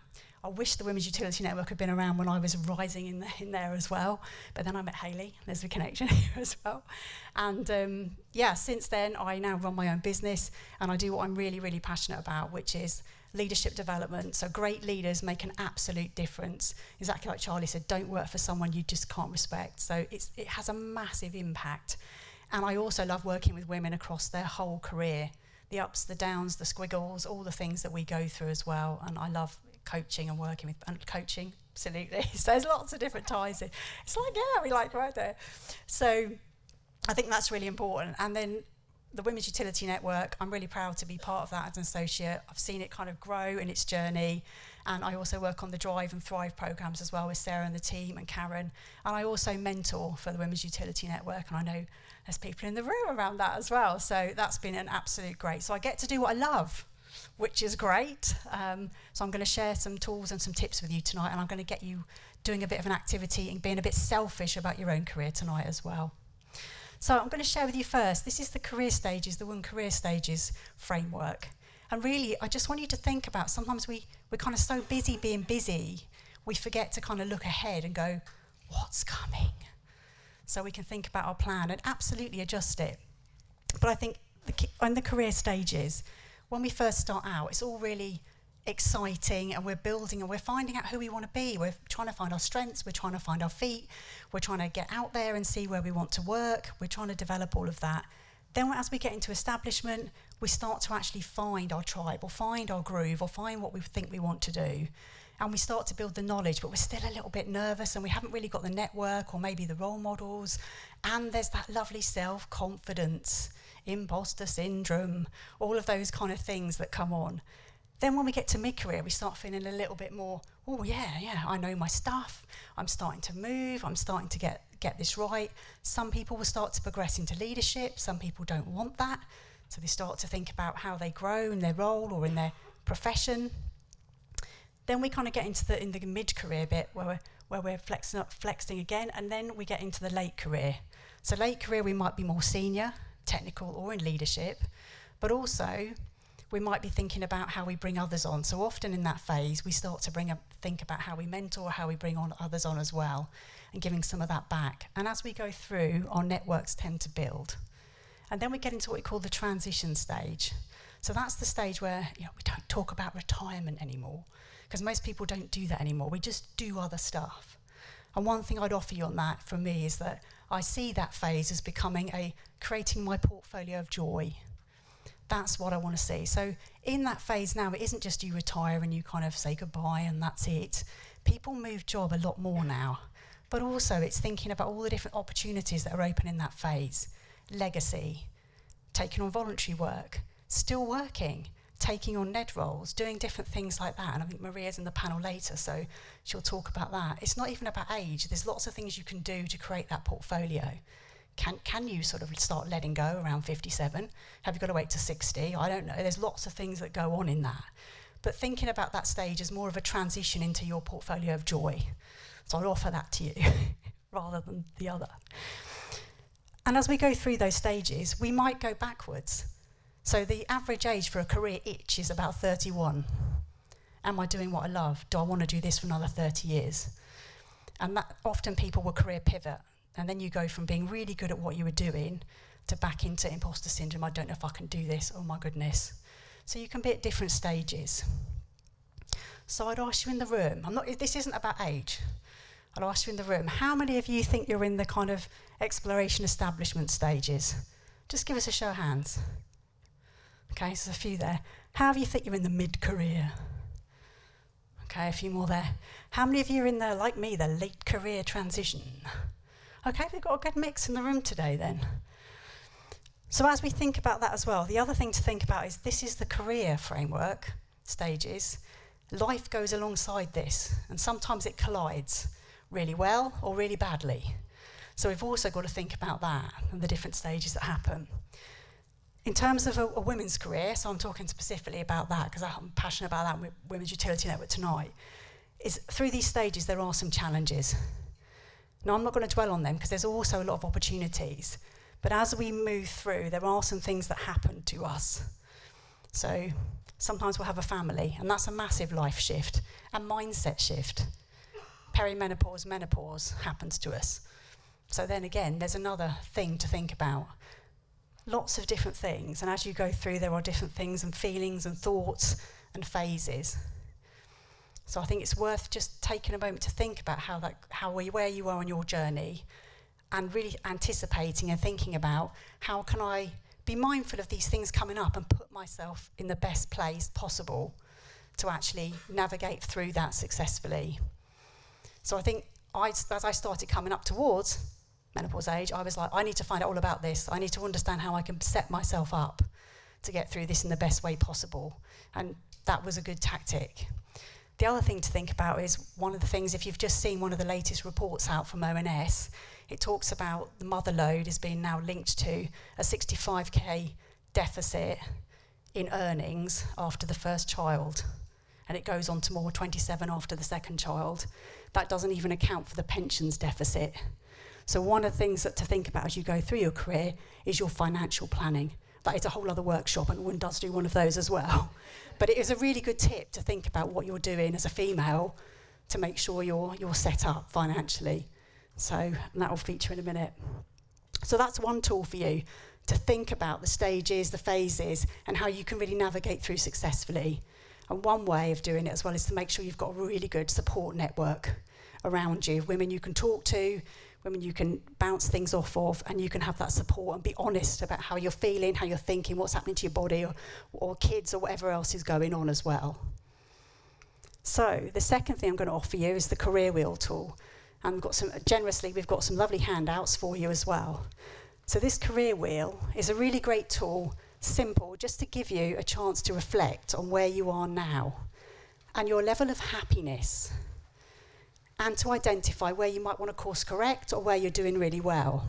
I wish the Women's Utility Network had been around when I was rising in there as well, but then I met Hayley. There's a connection here as well. And since then I now run my own business, and I do what I'm really, really passionate about, which is leadership development. So great leaders make an absolute difference. Exactly like Charlie said, don't work for someone you just can't respect. So it has a massive impact. And I also love working with women across their whole career. The ups, the downs, the squiggles, all the things that we go through as well. And I love coaching and working with, and coaching, absolutely. So there's lots of different ties. It's like, yeah, we like right there. So I think that's really important. And then the Women's Utility Network, I'm really proud to be part of that as an associate. I've seen it kind of grow in its journey. And I also work on the Drive and Thrive programmes as well with Sarah and the team and Karen. And I also mentor for the Women's Utility Network, and I know there's people in the room around that as well. So that's been an absolute great. So I get to do what I love. which is great. So I'm going to share some tools and some tips with you tonight, and I'm going to get you doing a bit of an activity and being a bit selfish about your own career tonight as well. So I'm going to share with you first, this is the career stages, the WUN career stages framework. And really, I just want you to think about, sometimes we're kind of so busy being busy, we forget to kind of look ahead and go, what's coming? So we can think about our plan and absolutely adjust it. But I think on the career stages, when we first start out, it's all really exciting, and we're building and we're finding out who we want to be. We're trying to find our strengths, we're trying to find our feet, we're trying to get out there and see where we want to work, we're trying to develop all of that. Then as we get into establishment, we start to actually find our tribe, or find our groove, or find what we think we want to do. And we start to build the knowledge, but we're still a little bit nervous, and we haven't really got the network or maybe the role models. And there's that lovely self-confidence, imposter syndrome, all of those kind of things that come on. Then when we get to mid-career, we start feeling a little bit more, oh yeah, I know my stuff, I'm starting to move, I'm starting to get this right. Some people will start to progress into leadership, some people don't want that, so they start to think about how they grow in their role or in their profession. Then we kind of get into the mid-career bit where we're flexing again, and then we get into the late career. So late career, we might be more senior, technical or in leadership, but also we might be thinking about how we bring others on. So often in that phase, we start to think about how we mentor, how we bring on others on as well, and giving some of that back. And as we go through, our networks tend to build. And then we get into what we call the transition stage. So that's the stage where we don't talk about retirement anymore, because most people don't do that anymore. We just do other stuff. And one thing I'd offer you on that from me is that I see that phase as becoming creating my portfolio of joy. That's what I want to see. So in that phase now, it isn't just you retire and you kind of say goodbye and that's it. People move job a lot more now. But also it's thinking about all the different opportunities that are open in that phase. Legacy, taking on voluntary work, still working, taking on NED roles, doing different things like that. And I think Maria's in the panel later, so she'll talk about that. It's not even about age. There's lots of things you can do to create that portfolio. Can you sort of start letting go around 57? Have you got to wait to 60? I don't know. There's lots of things that go on in that. But thinking about that stage as more of a transition into your portfolio of joy. So I'd offer that to you rather than the other. And as we go through those stages, we might go backwards. So the average age for a career itch is about 31. Am I doing what I love? Do I want to do this for another 30 years? And that often people will career pivot. And then you go from being really good at what you were doing to back into imposter syndrome. I don't know if I can do this. Oh my goodness. So you can be at different stages. So I'd ask you in the room, this isn't about age. I'd ask you in the room, how many of you think you're in the kind of exploration establishment stages? Just give us a show of hands. Okay, so there's a few there. How many of you think you're in the mid-career? Okay, a few more there. How many of you are in the, like me, the late career transition? Okay, we've got a good mix in the room today then. So as we think about that as well, the other thing to think about is this is the career framework, stages. Life goes alongside this, and sometimes it collides really well or really badly. So we've also got to think about that and the different stages that happen. In terms of a women's career, so I'm talking specifically about that because I'm passionate about that with Women's Utility Network tonight, is through these stages there are some challenges. Now, I'm not going to dwell on them because there's also a lot of opportunities. But as we move through, there are some things that happen to us. So sometimes we'll have a family, and that's a massive life shift, a mindset shift. Perimenopause, menopause happens to us. So then again, there's another thing to think about. Lots of different things, and as you go through, there are different things and feelings and thoughts and phases. So I think it's worth just taking a moment to think about where you are on your journey, and really anticipating and thinking about how can I be mindful of these things coming up and put myself in the best place possible to actually navigate through that successfully. So I think as I started coming up towards menopause age, I was like, I need to find out all about this. I need to understand how I can set myself up to get through this in the best way possible. And that was a good tactic. The other thing to think about is one of the things, if you've just seen one of the latest reports out from ONS, it talks about the mother load is being now linked to a 65k deficit in earnings after the first child, and it goes on to more 27 after the second child. That doesn't even account for the pensions deficit. So one of the things that to think about as you go through your career is your financial planning. That is a whole other workshop, and WUN does do one of those as well. But it is a really good tip to think about what you're doing as a female to make sure you're set up financially. So, and that will feature in a minute. So that's one tool for you, to think about the stages, the phases, and how you can really navigate through successfully. And one way of doing it as well is to make sure you've got a really good support network around you, women you can talk to, women you can bounce things off of, and you can have that support and be honest about how you're feeling, how you're thinking, what's happening to your body, or kids, or whatever else is going on as well. So the second thing I'm going to offer you is the career wheel tool. And we've got some lovely handouts for you as well. So this career wheel is a really great tool, simple, just to give you a chance to reflect on where you are now and your level of happiness, and to identify where you might want to course correct or where you're doing really well.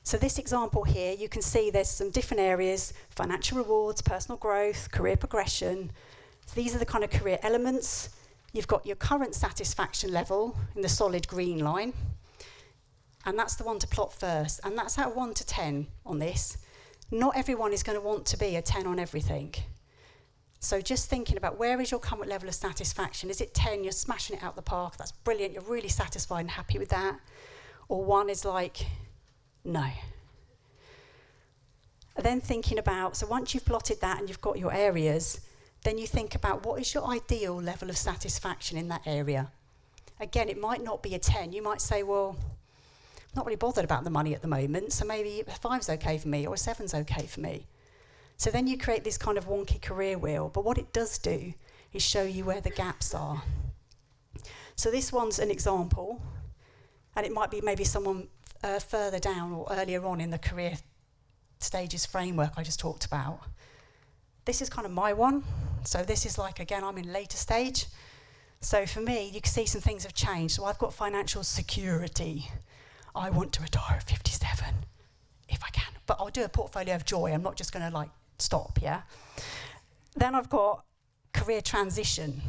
So this example here, you can see there's some different areas: financial rewards, personal growth, career progression. So these are the kind of career elements. You've got your current satisfaction level in the solid green line, and that's the one to plot first, and that's out of 1 to 10 on this. Not everyone is going to want to be a 10 on everything. So just thinking about, where is your current level of satisfaction? Is it 10, you're smashing it out the park, that's brilliant, you're really satisfied and happy with that? Or 1 is like, no. And then thinking about, so once you've plotted that and you've got your areas, then you think about, what is your ideal level of satisfaction in that area? Again, it might not be a 10. You might say, well, I'm not really bothered about the money at the moment, so maybe a 5's okay for me, or a 7's okay for me. So then you create this kind of wonky career wheel, but what it does do is show you where the gaps are. So this one's an example, and it might be maybe someone further down or earlier on in the career stages framework I just talked about. This is kind of my one. So this is like, again, I'm in later stage. So for me, you can see some things have changed. So I've got financial security. I want to retire at 57, if I can. But I'll do a portfolio of joy. I'm not just going to like stop, yeah? Then I've got career transition,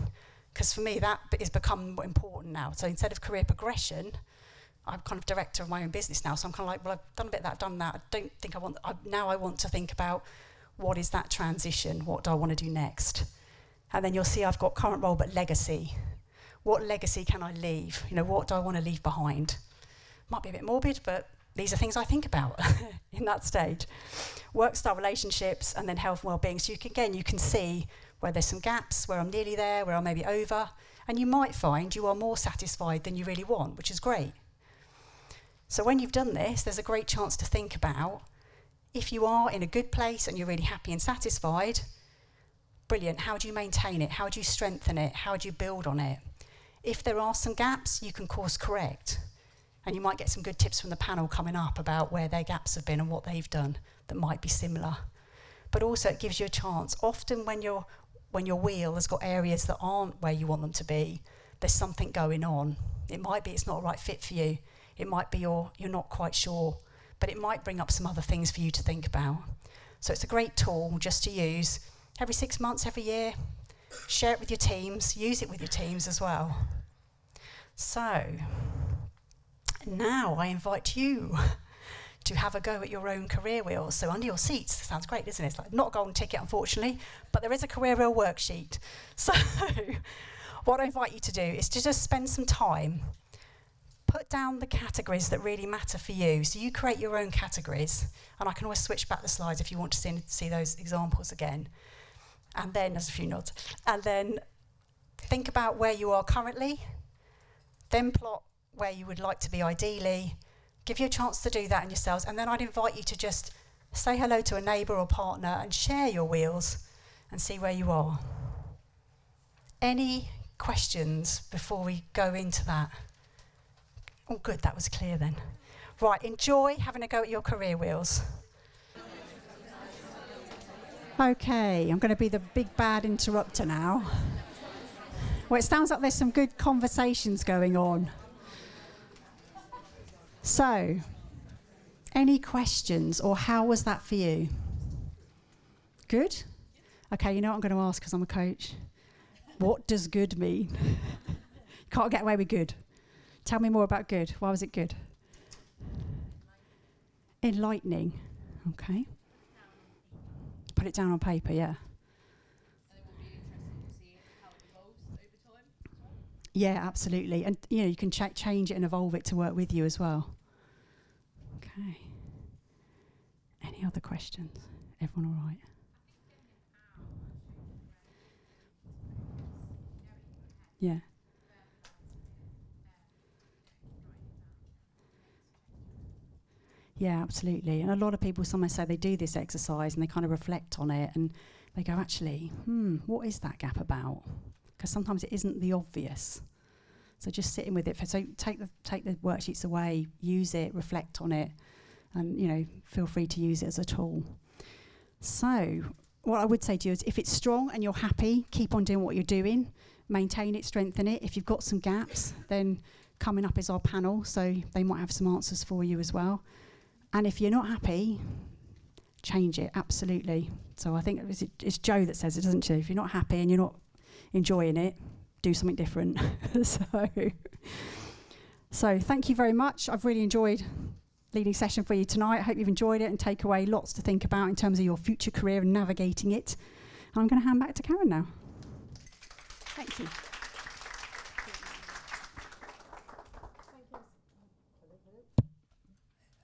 because for me that has become more important now. So instead of career progression, I'm kind of director of my own business now. So I'm kind of like, well, I've done a bit of that, done that. I don't think now I want to think about, what is that transition? What do I want to do next? And then you'll see I've got current role, but legacy. What legacy can I leave? You know, what do I want to leave behind? Might be a bit morbid, but these are things I think about in that stage. Work style relationships, and then health and well-being. So you can see where there's some gaps, where I'm nearly there, where I'm maybe over, and you might find you are more satisfied than you really want, which is great. So when you've done this, there's a great chance to think about, if you are in a good place and you're really happy and satisfied, brilliant, how do you maintain it? How do you strengthen it? How do you build on it? If there are some gaps, you can course correct. And you might get some good tips from the panel coming up about where their gaps have been and what they've done that might be similar. But also it gives you a chance. Often when your wheel has got areas that aren't where you want them to be, there's something going on. It might be it's not a right fit for you. It might be you're not quite sure. But it might bring up some other things for you to think about. So it's a great tool just to use every 6 months, every year. Share it with your teams, use it with your teams as well. So now I invite you to have a go at your own career wheel. So under your seats, sounds great, isn't it? It's like not a golden ticket, unfortunately, but there is a career wheel worksheet. So what I invite you to do is to just spend some time, put down the categories that really matter for you. So you create your own categories, and I can always switch back the slides if you want to see those examples again. And then, there's a few nods, and then think about where you are currently, then plot where you would like to be ideally, give you a chance to do that in yourselves, and then I'd invite you to just say hello to a neighbour or partner and share your wheels and see where you are. Any questions before we go into that? Oh, good, that was clear then. Right, enjoy having a go at your career wheels. Okay, I'm going to be the big bad interrupter now. Well, it sounds like there's some good conversations going on. So, any questions, or how was that for you? Good? Okay, you know what I'm going to ask because I'm a coach? What does good mean? Can't get away with good. Tell me more about good. Why was it good? Enlightening. Okay. Put it down on paper, yeah. Yeah, absolutely. And, you know, you can change it and evolve it to work with you as well. Okay. Any other questions? Everyone all right? Yeah. Yeah, absolutely. And a lot of people sometimes say they do this exercise and they kind of reflect on it and they go, actually, what is that gap about? Because sometimes it isn't the obvious. So just sitting with it. So take the worksheets away, use it, reflect on it, and, you know, feel free to use it as a tool. So what I would say to you is if it's strong and you're happy, keep on doing what you're doing, maintain it, strengthen it. If you've got some gaps, then coming up is our panel, so they might have some answers for you as well. And if you're not happy, change it, absolutely. So I think it's Jo that says it, doesn't she? If you're not happy and you're not enjoying it, do something different. So thank you very much. I've really enjoyed leading session for you tonight. I hope you've enjoyed it and take away lots to think about in terms of your future career and navigating it. I'm going to hand back to Karen now. Thank you.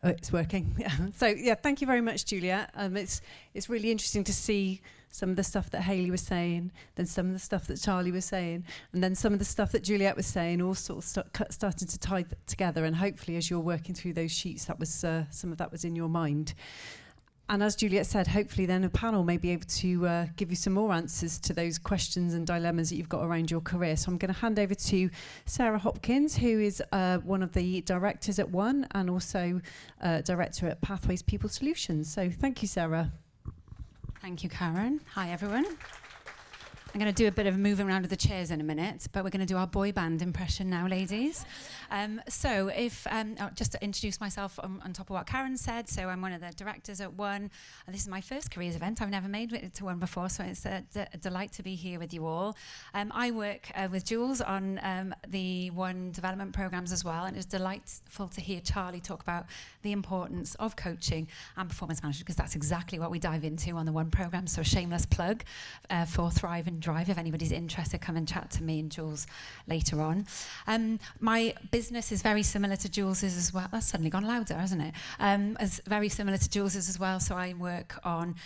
Oh, it's working. So yeah, thank you very much, Juliet. It's really interesting to see some of the stuff that Hayley was saying, then some of the stuff that Charley was saying, and then some of the stuff that Juliet was saying, all sort of starting to tie together. And hopefully, as you're working through those sheets, that was some of that was in your mind. And as Juliet said, hopefully then a panel may be able to give you some more answers to those questions and dilemmas that you've got around your career. So I'm going to hand over to Sarah Hopkins, who is one of the directors at WUN and also director at Pathways People Solutions. So thank you, Sarah. Thank you, Karen. Hi, everyone. I'm going to do a bit of moving around with the chairs in a minute, but we're going to do our boy band impression now, ladies. So just to introduce myself on top of what Karen said, so I'm one of the directors at WUN, and this is my first careers event. I've never made it to WUN before, so it's a delight to be here with you all. I work with Jules on the WUN development programs as well, and it's delightful to hear Charley talk about the importance of coaching and performance management, because that's exactly what we dive into on the WUN program. So a shameless plug for Thrive and Drive. If anybody's interested, come and chat to me and Jules later on. My business is very similar to Jules's as well. That's suddenly gone louder, hasn't it? It's very similar to Jules's as well. So I work on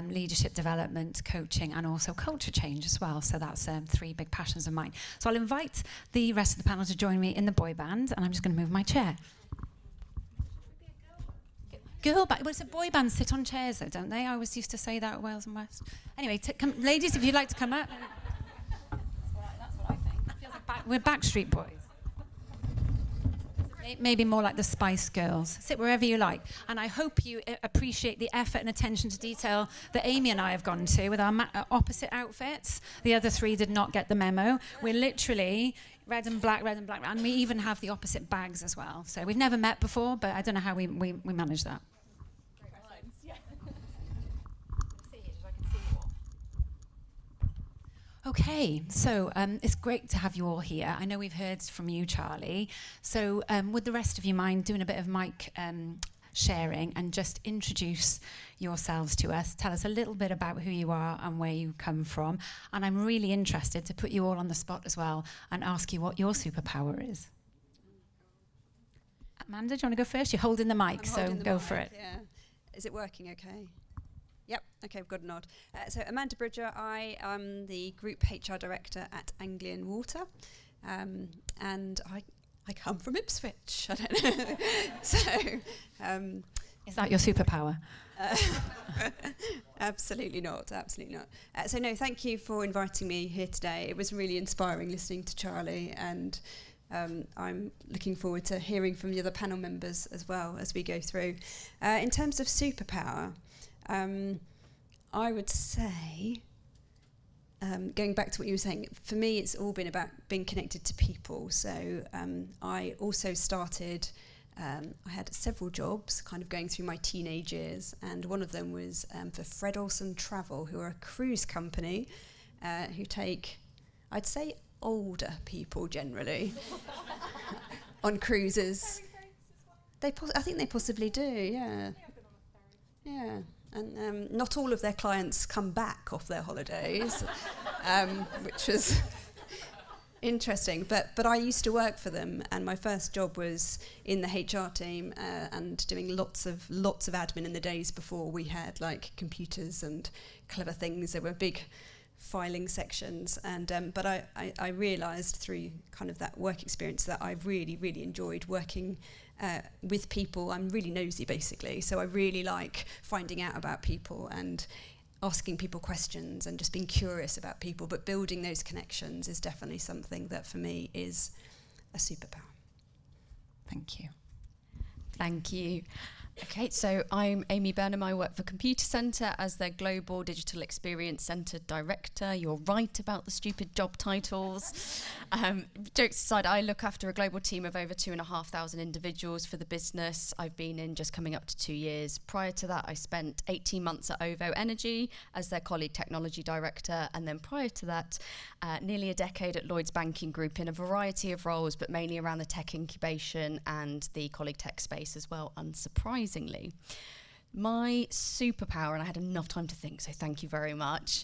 leadership development, coaching, and also culture change as well. So that's 3 big passions of mine. So I'll invite the rest of the panel to join me in the boy band, and I'm just going to move my chair. Girl band. Well, it's a boy band sit on chairs, though, don't they? I always used to say that at Wales and West. Anyway, ladies, if you'd like to come up. That's what I think. It feels like we're Backstreet Boys. Maybe more like the Spice Girls. Sit wherever you like. And I hope you appreciate the effort and attention to detail that Aimee and I have gone to with our opposite outfits. The other 3 did not get the memo. We're literally red and black, and we even have the opposite bags as well. So we've never met before, but I don't know how we manage that. Okay, so it's great to have you all here. I know we've heard from you, Charley. So would the rest of you mind doing a bit of mic sharing and just introduce yourselves to us? Tell us a little bit about who you are and where you come from. And I'm really interested to put you all on the spot as well and ask you what your superpower is. Amanda, do you want to go first? You're holding the mic, so go for it. Yeah. Is it working okay? Yep, okay, I've got a nod. So Amanda Bridger, I am the Group HR Director at Anglian Water, and I come from Ipswich. I don't know. So, is that your superpower? Absolutely not, absolutely not. So no, thank you for inviting me here today. It was really inspiring listening to Charley, and I'm looking forward to hearing from the other panel members as well as we go through. In terms of superpower, I would say, going back to what you were saying, for me it's all been about being connected to people. So I also started I had several jobs kind of going through my teenage years, and one of them was for Fred Olsen Travel, who are a cruise company who take, I'd say, older people generally on cruises. I think they possibly do, yeah. Yeah, and not all of their clients come back off their holidays, which was interesting. But I used to work for them, and my first job was in the HR team and doing lots of admin in the days before we had like computers and clever things. There were big filing sections, and but I realised through kind of that work experience that I really, really enjoyed working with people. I'm really nosy, basically, so I really like finding out about people and asking people questions and just being curious about people, but building those connections is definitely something that for me is a superpower. Thank you. Thank you. Okay, so I'm Aimee Burnham. I work for Computacenter as their Global Digital Experience Centre Director. You're right about the stupid job titles. Jokes aside, I look after a global team of over 2,500 individuals for the business. I've been in just coming up to 2 years. Prior to that, I spent 18 months at OVO Energy as their Colleague Technology Director, and then prior to that, nearly a decade at Lloyds Banking Group in a variety of roles, but mainly around the tech incubation and the colleague tech space as well, unsurprisingly. My superpower, and I had enough time to think, so thank you very much,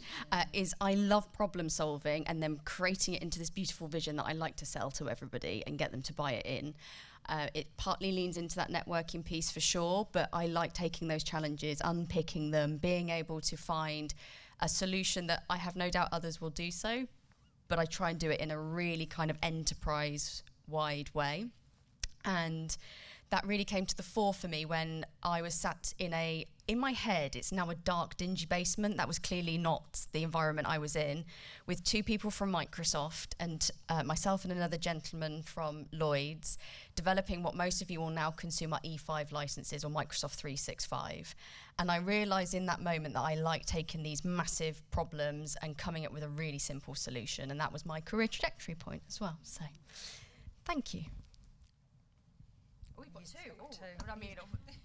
is I love problem solving and then creating it into this beautiful vision that I like to sell to everybody and get them to buy it in. It partly leans into that networking piece for sure, but I like taking those challenges, unpicking them, being able to find a solution that I have no doubt others will do so, but I try and do it in a really kind of enterprise-wide way. And that really came to the fore for me when I was sat in my head, it's now a dark, dingy basement. That was clearly not the environment I was in, with 2 people from Microsoft and myself and another gentleman from Lloyds, developing what most of you will now consume are E5 licenses or Microsoft 365. And I realised in that moment that I like taking these massive problems and coming up with a really simple solution. And that was my career trajectory point as well. So, thank you.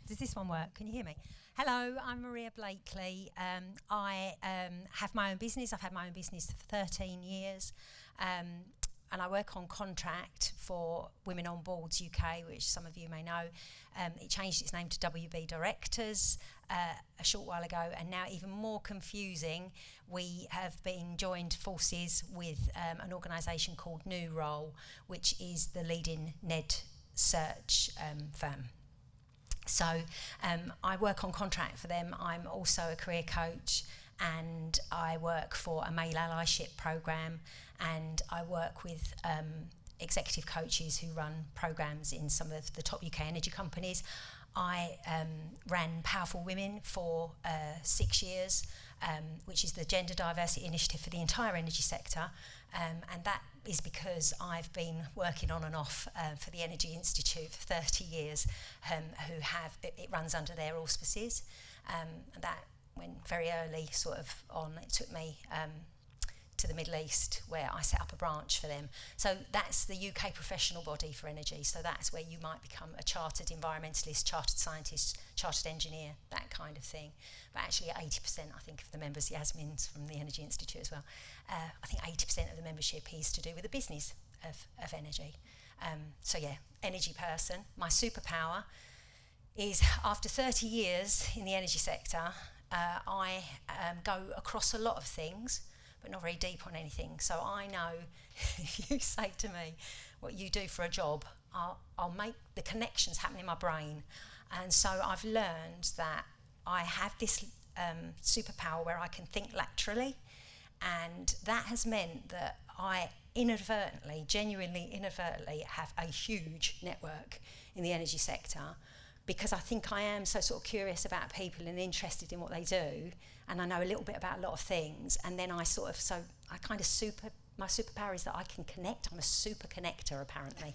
Does this one work? Can you hear me? Hello, I'm Maria Blakley. I have my own business. I've had my own business for 13 years. And I work on contract for Women on Boards UK, which some of you may know. It changed its name to WB Directors a short while ago, and now even more confusing, we have been joined forces with an organisation called New Role, which is the leading NED search firm. So I work on contract for them. I'm also a career coach, and I work for a male allyship program, and I work with executive coaches who run programs in some of the top UK energy companies. I ran Powerful Women for 6 years, which is the gender diversity initiative for the entire energy sector, and that is because I've been working on and off for the Energy Institute for 30 years, who have, it runs under their auspices, and that went very early sort of on. It took me to the Middle East, where I set up a branch for them. So that's the UK professional body for energy. So that's where you might become a chartered environmentalist, chartered scientist, chartered engineer, that kind of thing. But actually 80%, I think, of the members, Yasmin's from the Energy Institute as well, I think 80% of the membership is to do with the business of energy. So yeah, energy person. My superpower is, after 30 years in the energy sector, I go across a lot of things, but not very deep on anything. So I know if you say to me what you do for a job, I'll make the connections happen in my brain. And so I've learned that I have this superpower where I can think laterally, and that has meant that I inadvertently, genuinely inadvertently, have a huge network in the energy sector, because I think I am so sort of curious about people and interested in what they do, and I know a little bit about a lot of things, and then my superpower is that I can connect. I'm a super connector, apparently.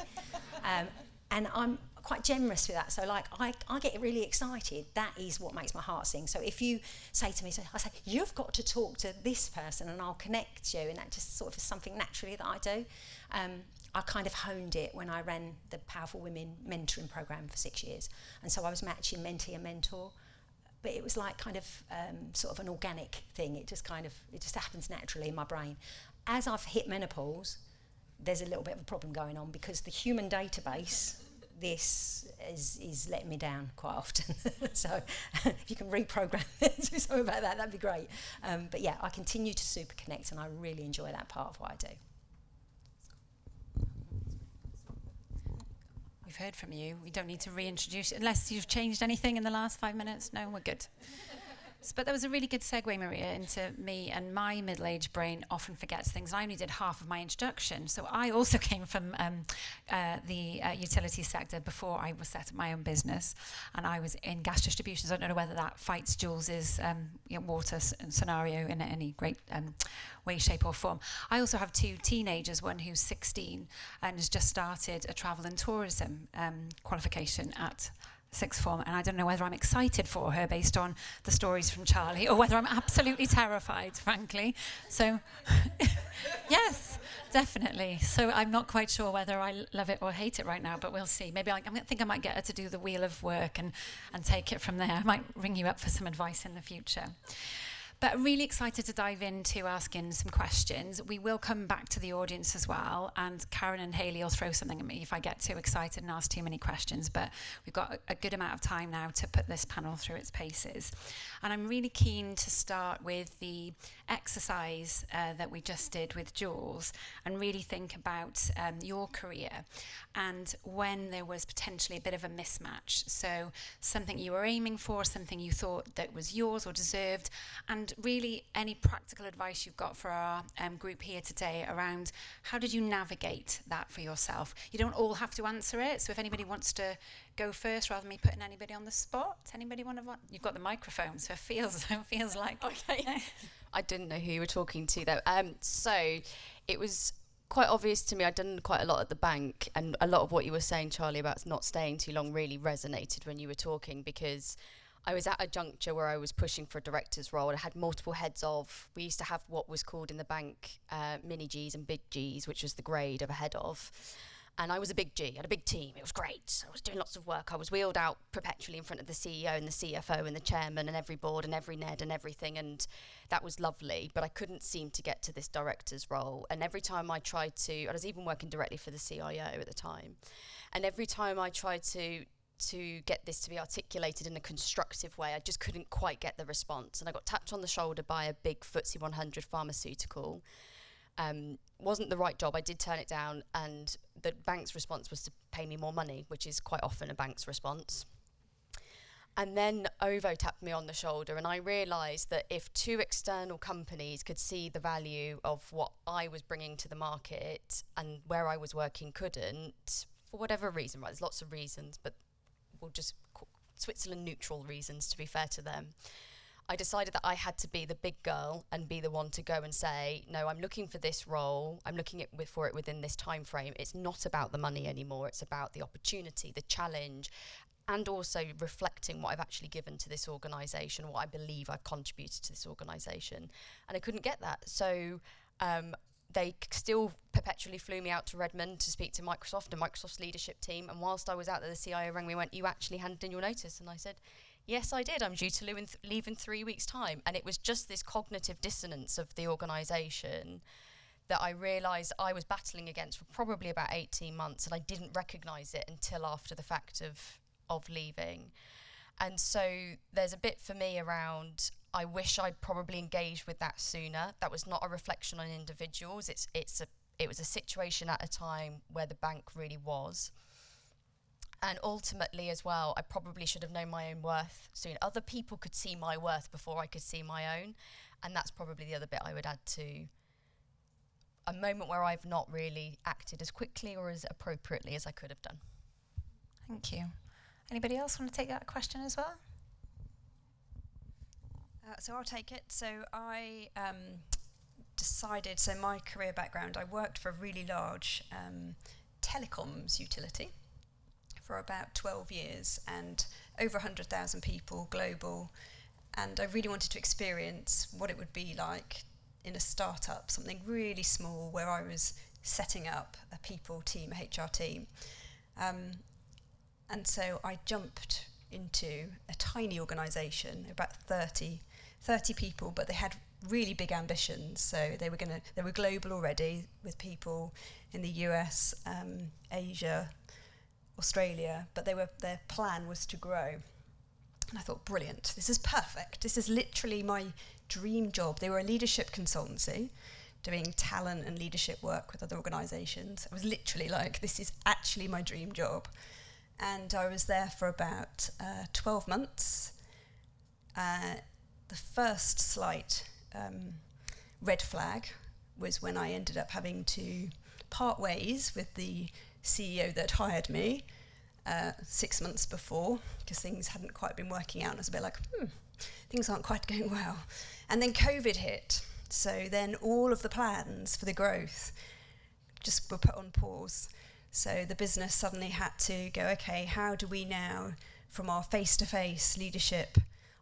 And I'm quite generous with that. So like, I get really excited. That is what makes my heart sing. So if you say to me, I say, you've got to talk to this person and I'll connect you, and that just sort of is something naturally that I do. I kind of honed it when I ran the Powerful Women mentoring program for 6 years. And so I was matching mentee and mentor, but it was like kind of sort of an organic thing. It just happens naturally in my brain. As I've hit menopause, there's a little bit of a problem going on because the human database, this is letting me down quite often. So if you can reprogram it, do something about that, that'd be great. But yeah, I continue to super connect and I really enjoy that part of what I do. We've heard from you. We don't need to reintroduce it unless you've changed anything in the last 5 minutes. No, we're good. But that was a really good segue, Maria, into me, and my middle-aged brain often forgets things. I only did half of my introduction. So I also came from the utility sector before I was set up my own business, and I was in gas distribution. So I don't know whether that fights Jules's water scenario in any great way, shape or form. I also have 2 teenagers, one who's 16 and has just started a travel and tourism qualification at sixth form, and I don't know whether I'm excited for her based on the stories from Charlie or whether I'm absolutely terrified, frankly. So, yes, definitely. So I'm not quite sure whether I love it or hate it right now, but we'll see. Maybe I think I might get her to do the wheel of work and take it from there. I might ring you up for some advice in the future. But really excited to dive into asking some questions. We will come back to the audience as well, and Karen and Hayley will throw something at me if I get too excited and ask too many questions, but we've got a good amount of time now to put this panel through its paces. And I'm really keen to start with the exercise that we just did with Jules and really think about your career and when there was potentially a bit of a mismatch. So something you were aiming for, something you thought that was yours or deserved, and really any practical advice you've got for our group here today around how did you navigate that for yourself. You don't all have to answer it, so if anybody wants to go first rather than me putting anybody on the spot. Anybody want to? You've got the microphone, so it feels like okay. I didn't know who you were talking to though. So it was quite obvious to me. I'd done quite a lot at the bank, and a lot of what you were saying, Charlie, about not staying too long really resonated when you were talking, because I was at a juncture where I was pushing for a director's role. I had multiple heads of. We used to have what was called in the bank mini Gs and big Gs, which was the grade of a head of. And I was a big G, had a big team. It was great. I was doing lots of work. I was wheeled out perpetually in front of the CEO and the CFO and the chairman and every board and every NED and everything. And that was lovely. But I couldn't seem to get to this director's role. And every time I tried to, I was even working directly for the CIO at the time. And every time I tried to get this to be articulated in a constructive way, I just couldn't quite get the response. And I got tapped on the shoulder by a big FTSE 100 pharmaceutical. Wasn't the right job. I did turn it down, and the bank's response was to pay me more money, which is quite often a bank's response. And then OVO tapped me on the shoulder, and I realised that if 2 external companies could see the value of what I was bringing to the market and where I was working couldn't, for whatever reason, right, there's lots of reasons, but we'll just Switzerland neutral reasons to be fair to them, I decided that I had to be the big girl and be the one to go and say, no, I'm looking for this role. I'm looking for it within this time frame. It's not about the money anymore. It's about the opportunity, the challenge, and also reflecting what I've actually given to this organisation, what I believe I've contributed to this organisation. And I couldn't get that. So they still perpetually flew me out to Redmond to speak to Microsoft and Microsoft's leadership team. And whilst I was out there, the CIO rang me and went, you actually handed in your notice? And I said, yes, I did. I'm due to leave in 3 weeks' time. And it was just this cognitive dissonance of the organisation that I realised I was battling against for probably about 18 months, and I didn't recognise it until after the fact of leaving. And so there's a bit for me around, I wish I'd probably engaged with that sooner. That was not a reflection on individuals. It was a situation at a time where the bank really was. And ultimately as well, I probably should have known my own worth soon. Other people could see my worth before I could see my own. And that's probably the other bit I would add to a moment where I've not really acted as quickly or as appropriately as I could have done. Thank you. Anybody else want to take that question as well? So I'll take it. So I decided, so my career background, I worked for a really large telecoms utility for about 12 years and over 100,000 people, global. And I really wanted to experience what it would be like in a startup, something really small where I was setting up a people team, a HR team. And so I jumped into a tiny organisation, about 30 people, but they had really big ambitions. So they were global already, with people in the US, Asia, Australia, but their plan was to grow. And I thought, brilliant, this is perfect. This is literally my dream job. They were a leadership consultancy doing talent and leadership work with other organisations. I was literally like, this is actually my dream job. And I was there for about 12 months. The first slight red flag was when I ended up having to part ways with the CEO that hired me 6 months before, because things hadn't quite been working out. And I was a bit like, things aren't quite going well. And then COVID hit. So then all of the plans for the growth just were put on pause. So the business suddenly had to go, okay, how do we now, from our face-to-face leadership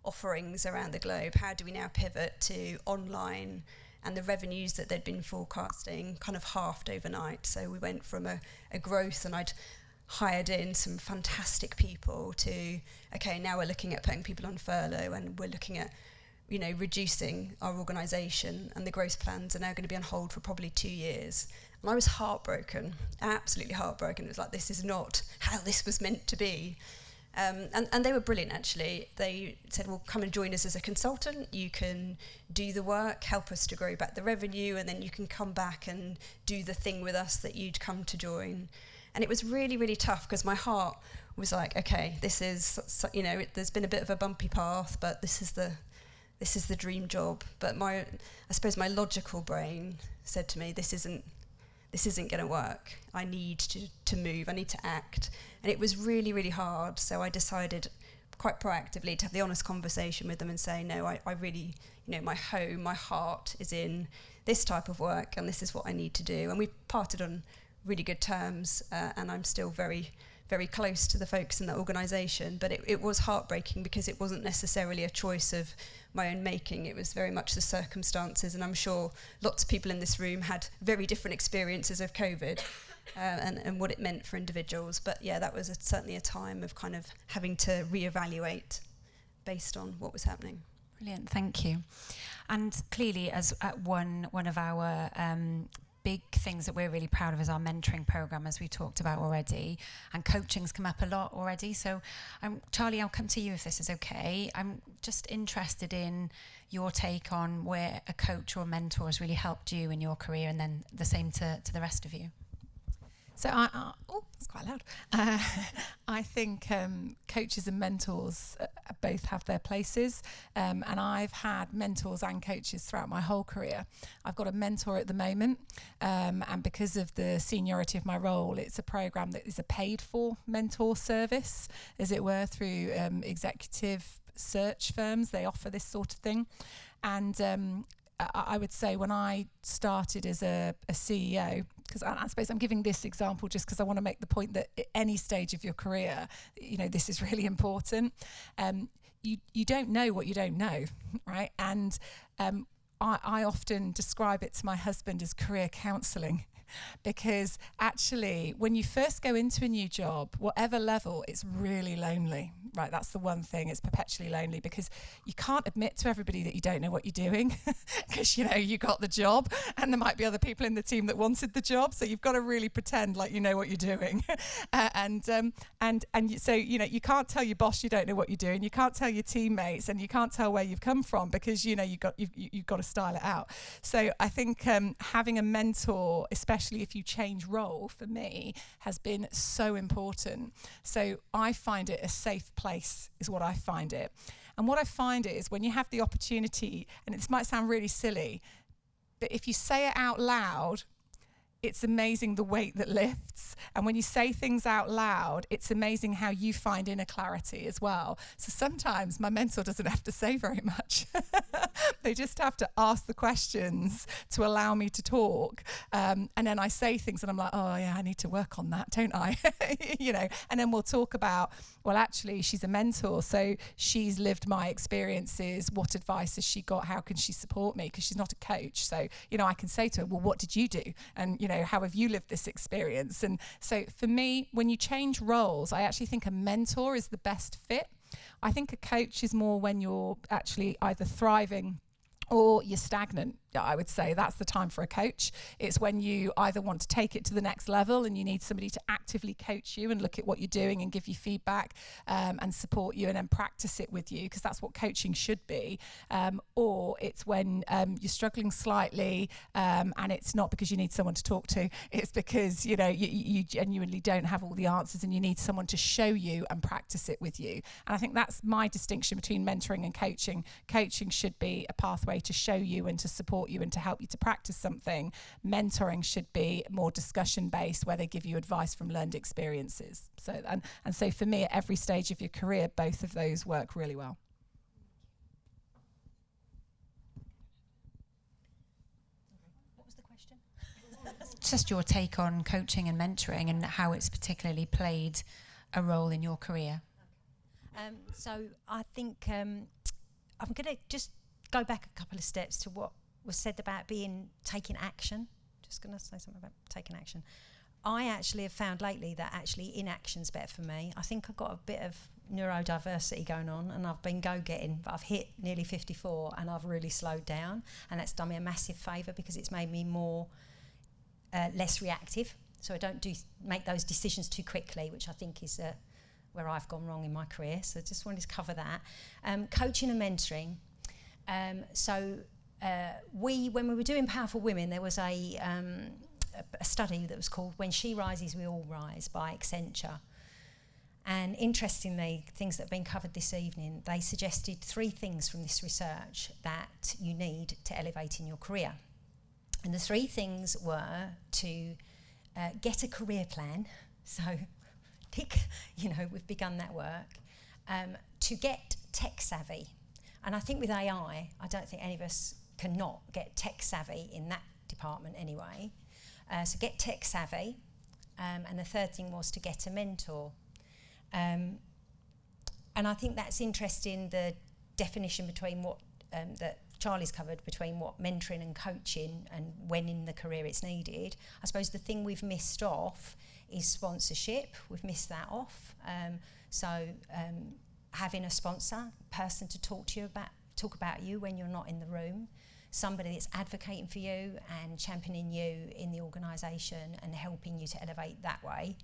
offerings around the globe, how do we now pivot to online? And the revenues that they'd been forecasting kind of halved overnight. So we went from a growth, and I'd hired in some fantastic people, to, okay, now we're looking at putting people on furlough, and we're looking at, reducing our organisation, and the growth plans are now going to be on hold for probably 2 years. And I was heartbroken, absolutely heartbroken. It was like, this is not how this was meant to be. And they were brilliant, actually. They said, well, come and join us as a consultant. You can do the work, help us to grow back the revenue, and then you can come back and do the thing with us that you'd come to join. And it was really, really tough, because my heart was like, okay, this is, there's been a bit of a bumpy path, but this is the dream job. But I suppose my logical brain said to me, this isn't going to work. I need to move. I need to act. And it was really, really hard. So I decided quite proactively to have the honest conversation with them and say, no, I really, my home, my heart is in this type of work, and this is what I need to do. And we parted on really good terms, and I'm still very, very close to the folks in that organisation. But it was heartbreaking, because it wasn't necessarily a choice of my own making. It was very much the circumstances, and I'm sure lots of people in this room had very different experiences of COVID and what it meant for individuals. But yeah, that was certainly a time of kind of having to reevaluate based on what was happening. Brilliant, thank you. And clearly, as at one of our big things that we're really proud of is our mentoring program, as we talked about already, and coaching's come up a lot already. So Charley, I'll come to you if this is okay. I'm just interested in your take on where a coach or mentor has really helped you in your career, and then the same to the rest of you. So it's quite loud. I think coaches and mentors both have their places, and I've had mentors and coaches throughout my whole career. I've got a mentor at the moment, and because of the seniority of my role, it's a program that is a paid-for mentor service, as it were, through executive search firms. They offer this sort of thing. And I would say when I started as a CEO, because I suppose I'm giving this example just because I want to make the point that at any stage of your career, this is really important. You don't know what you don't know, right? And I often describe it to my husband as career counselling, because actually when you first go into a new job, whatever level, it's really lonely, right? That's the one thing, it's perpetually lonely, because you can't admit to everybody that you don't know what you're doing, because you got the job, and there might be other people in the team that wanted the job, so you've got to really pretend like you know what you're doing. So you can't tell your boss you don't know what you're doing, you can't tell your teammates, and you can't tell where you've come from, because you've got to style it out. So I think having a mentor, especially if you change role, for me has been so important. So I find it a safe place, is what I find it. And what I find it is when you have the opportunity, and this might sound really silly, but if you say it out loud, it's amazing the weight that lifts. And when you say things out loud, it's amazing how you find inner clarity as well. So sometimes my mentor doesn't have to say very much, They just have to ask the questions to allow me to talk. And then I say things and I'm like, oh yeah, I need to work on that, don't I? You know, and then we'll talk about, well, actually she's a mentor, so she's lived my experiences. What advice has she got? How can she support me? Because she's not a coach. So, you know, I can say to her, well, what did you do? And, you know, how have you lived this experience? And so for me, when you change roles, I actually think a mentor is the best fit. I think a coach is more when you're actually either thriving or you're stagnant. I would say that's the time for a coach. It's when you either want to take it to the next level and you need somebody to actively coach you and look at what you're doing and give you feedback and support you and then practice it with you, because that's what coaching should be. Or it's when you're struggling slightly and it's not because you need someone to talk to, it's because, you know, you genuinely don't have all the answers and you need someone to show you and practice it with you. And I think that's my distinction between mentoring and coaching. Coaching should be a pathway to show you and to support you and to help you to practice something. Mentoring should be more discussion based, where they give you advice from learned experiences. So and so for me, at every stage of your career, both of those work really well. What was the question? Just your take on coaching and mentoring and how it's particularly played a role in your career. So I think I'm going to just go back a couple of steps to what was said about taking action. Just going to say something about taking action. I actually have found lately that actually inaction's better for me. I think I've got a bit of neurodiversity going on and I've been go-getting, but I've hit nearly 54 and I've really slowed down, and that's done me a massive favour because it's made me more less reactive, so I don't make those decisions too quickly, which I think is where I've gone wrong in my career. So I just wanted to cover that. Coaching and mentoring. When we were doing Powerful Women, there was a study that was called When She Rises, We All Rise by Accenture. And interestingly, things that have been covered this evening, they suggested 3 things from this research that you need to elevate in your career. And the 3 things were to get a career plan. So we've begun that work. To get tech savvy. And I think with AI, I don't think any of us cannot get tech savvy in that department anyway. So get tech savvy. And the 3rd thing was to get a mentor. And I think that's interesting, the definition between what that Charlie's covered, between what mentoring and coaching and when in the career it's needed. I suppose the thing we've missed off is sponsorship. We've missed that off. Having a sponsor, person to talk about you when you're not in the room, somebody that's advocating for you and championing you in the organisation and helping you to elevate that way.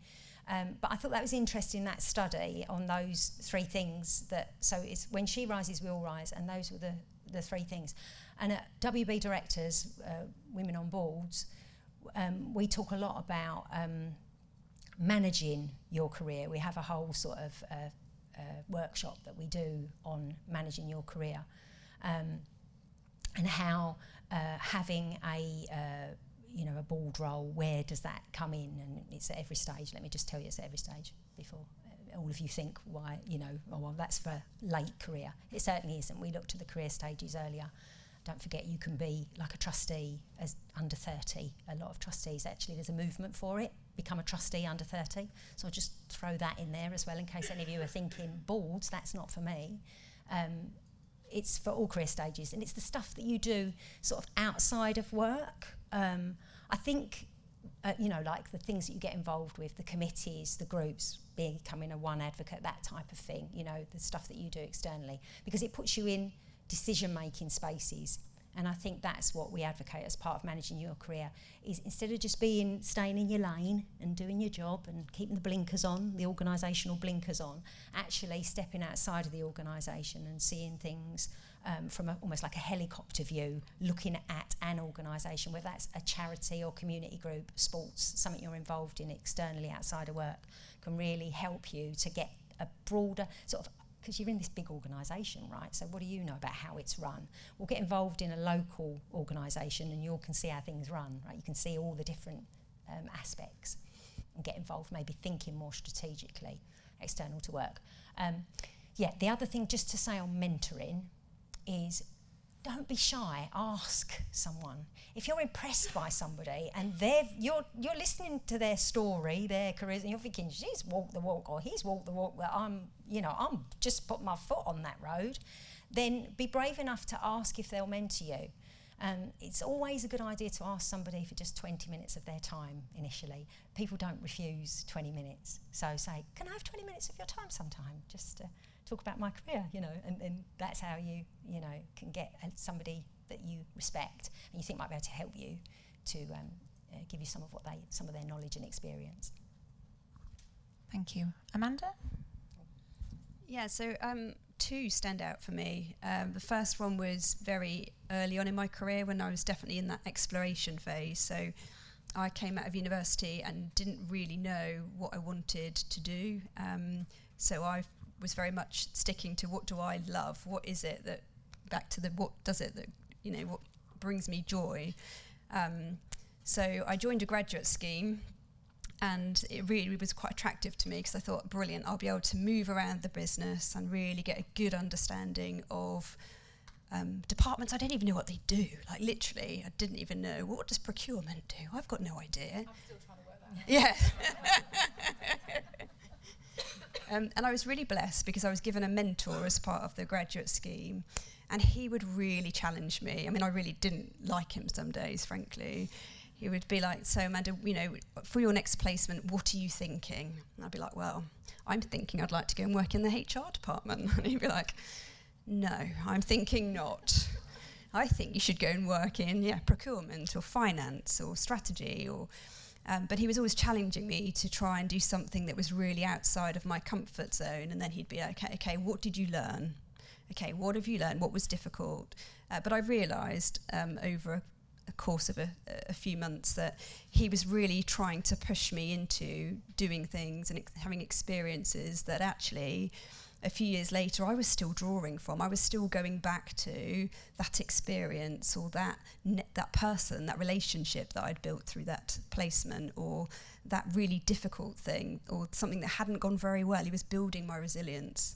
But I thought that was interesting, that study on those 3 things. So it's When She Rises, We All Rise, and those were the 3 things. And at WB Directors, Women on Boards, we talk a lot about managing your career. We have a whole sort of workshop that we do on managing your career, and how having a board role, where does that come in? And it's at every stage. Let me just tell you, it's at every stage before all of you think, why, oh well, that's for late career. It certainly isn't. We looked at the career stages earlier. Don't forget, you can be like a trustee as under 30. A lot of trustees, actually, there's a movement for it. Become a trustee under 30. So I'll just throw that in there as well, in case any of you are thinking, boards, that's not for me. It's for all career stages, and it's the stuff that you do sort of outside of work. I think, like the things that you get involved with, the committees, the groups, becoming a WUN advocate, that type of thing, the stuff that you do externally, because it puts you in decision-making spaces. And I think that's what we advocate as part of managing your career, is instead of just staying in your lane and doing your job and keeping the blinkers on, the organisational blinkers on, actually stepping outside of the organisation and seeing things from almost like a helicopter view, looking at an organisation, whether that's a charity or community group, sports, something you're involved in externally outside of work, can really help you to get a broader sort of, because you're in this big organisation, right? So what do you know about how it's run? Well, get involved in a local organisation and you all can see how things run, right? You can see all the different aspects and get involved, maybe thinking more strategically, external to work. The other thing just to say on mentoring is don't be shy. Ask someone. If you're impressed by somebody and you're listening to their story, their careers, and you're thinking, she's walked the walk or he's walked the walk, that I'm just put my foot on that road, then be brave enough to ask if they'll mentor you. It's always a good idea to ask somebody for just 20 minutes of their time initially. People don't refuse 20 minutes. So say, can I have 20 minutes of your time sometime? Just to talk about my career, and that's how you can get somebody that you respect and you think might be able to help you to give you some of their knowledge and experience. Thank you. Amanda? Yeah, so two stand out for me. The first one was very early on in my career when I was definitely in that exploration phase. So I came out of university and didn't really know what I wanted to do. So I was very much sticking to what do I love? What is it that, back to the what does it that, what brings me joy? So I joined a graduate scheme, and it really was quite attractive to me because I thought, brilliant, I'll be able to move around the business and really get a good understanding of departments. I didn't even know what they do. Like, literally, I didn't even know, what does procurement do? I've got no idea. I'm still trying to work that out. Yeah. And I was really blessed because I was given a mentor as part of the graduate scheme, and he would really challenge me. I mean, I really didn't like him some days, frankly. He would be like, so Amanda, for your next placement, what are you thinking? And I'd be like, well, I'm thinking I'd like to go and work in the HR department. And he'd be like, no, I'm thinking not. I think you should go and work in procurement or finance or strategy or... but he was always challenging me to try and do something that was really outside of my comfort zone. And then he'd be like, okay, what did you learn? Okay, what have you learned? What was difficult? But I realised over a course of a few months that he was really trying to push me into doing things and having experiences that actually a few years later I was still drawing from. I was still going back to that experience or that person, that relationship that I'd built through that placement, or that really difficult thing or something that hadn't gone very well. He was building my resilience.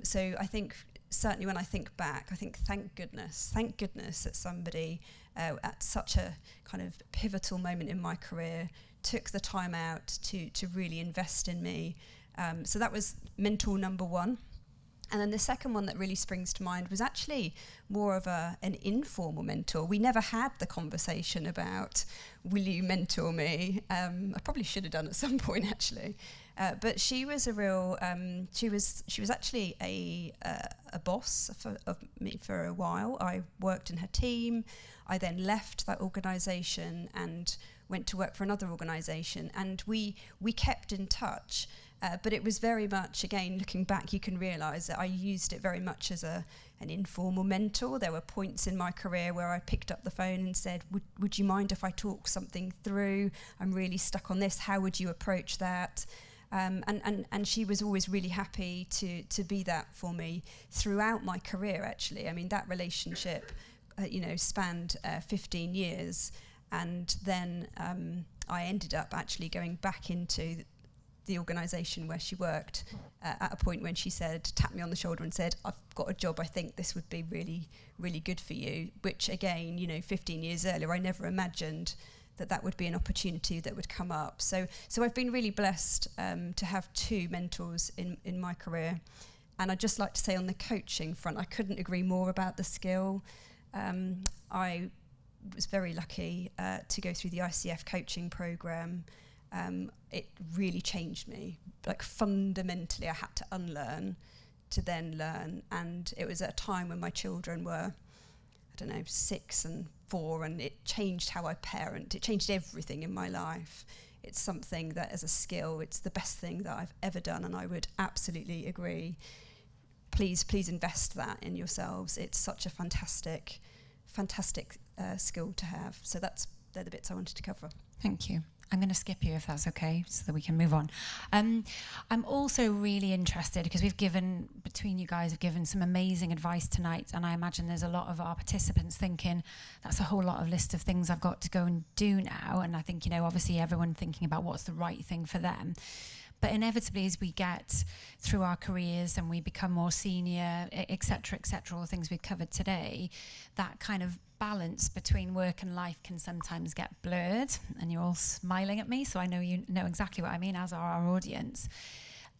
So I think certainly when I think back, I think thank goodness that somebody at such a kind of pivotal moment in my career took the time out to really invest in me. So that was mentor number one. And then the second one that really springs to mind was actually more of an informal mentor. We never had the conversation about, will you mentor me? I probably should have done at some point, actually. But she was a real, she was actually a boss of me for a while. I worked in her team. I then left that organisation and went to work for another organisation. And we kept in touch. But it was very much, again, looking back, you can realise that I used it very much as an informal mentor. There were points in my career where I picked up the phone and said, would you mind if I talk something through? I'm really stuck on this. How would you approach that? And she was always really happy to be that for me throughout my career, actually. I mean, that relationship, spanned 15 years. And then I ended up actually going back into the organisation where she worked at a point when she tapped me on the shoulder and said, I've got a job, I think this would be really, really good for you, which again, 15 years earlier, I never imagined that would be an opportunity that would come up. So I've been really blessed to have two mentors in my career. And I'd just like to say on the coaching front, I couldn't agree more about the skill. I was very lucky to go through the ICF coaching programme. It really changed me. Like, fundamentally, I had to unlearn to then learn. And it was at a time when my children were, 6 and 4, and it changed how I parent. It changed everything in my life. It's something that, as a skill, it's the best thing that I've ever done, and I would absolutely agree. Please invest that in yourselves. It's such a fantastic skill to have. So they're the bits I wanted to cover. Thank you. I'm going to skip you if that's okay, so that we can move on. I'm also really interested, because between you guys have given some amazing advice tonight, and I imagine there's a lot of our participants thinking, that's a whole lot of list of things I've got to go and do now. And I think, obviously everyone thinking about what's the right thing for them. But inevitably, as we get through our careers and we become more senior, etc., all the things we've covered today, that kind of balance between work and life can sometimes get blurred. And you're all smiling at me, so I know you know exactly what I mean, as are our audience.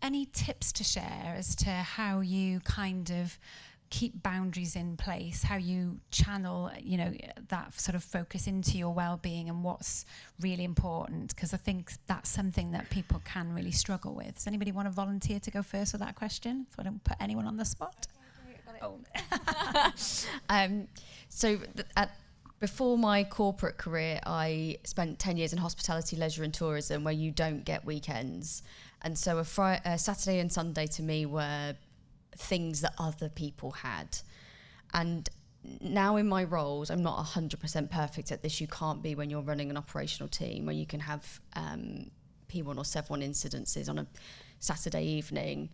Any tips to share as to how you kind of keep boundaries in place, how you channel, you know, that sort of focus into your well-being and what's really important? Because I think that's something that people can really struggle with. Does anybody want to volunteer to go first with that question, so I don't put anyone on the spot? Before my corporate career, I spent 10 years in hospitality, leisure and tourism, where you don't get weekends. And so a Saturday and Sunday to me were things that other people had. And now in my roles, I'm not 100% perfect at this. You can't be when you're running an operational team where you can have P1 or SEV1 incidences on a Saturday evening.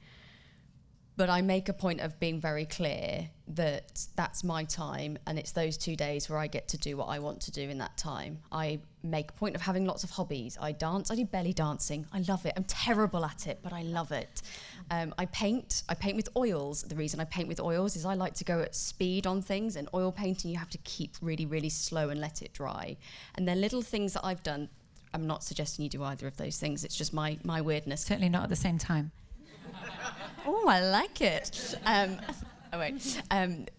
But I make a point of being very clear that that's my time, and it's those 2 days where I get to do what I want to do in that time. I make a point of having lots of hobbies. I dance, I do belly dancing. I love it. I'm terrible at it, but I love it. I paint with oils. The reason I paint with oils is I like to go at speed on things, and oil painting you have to keep really, really slow and let it dry. And they're little things that I've done. I'm not suggesting you do either of those things. It's just my weirdness. Certainly not at the same time. Oh, I like it. I won't.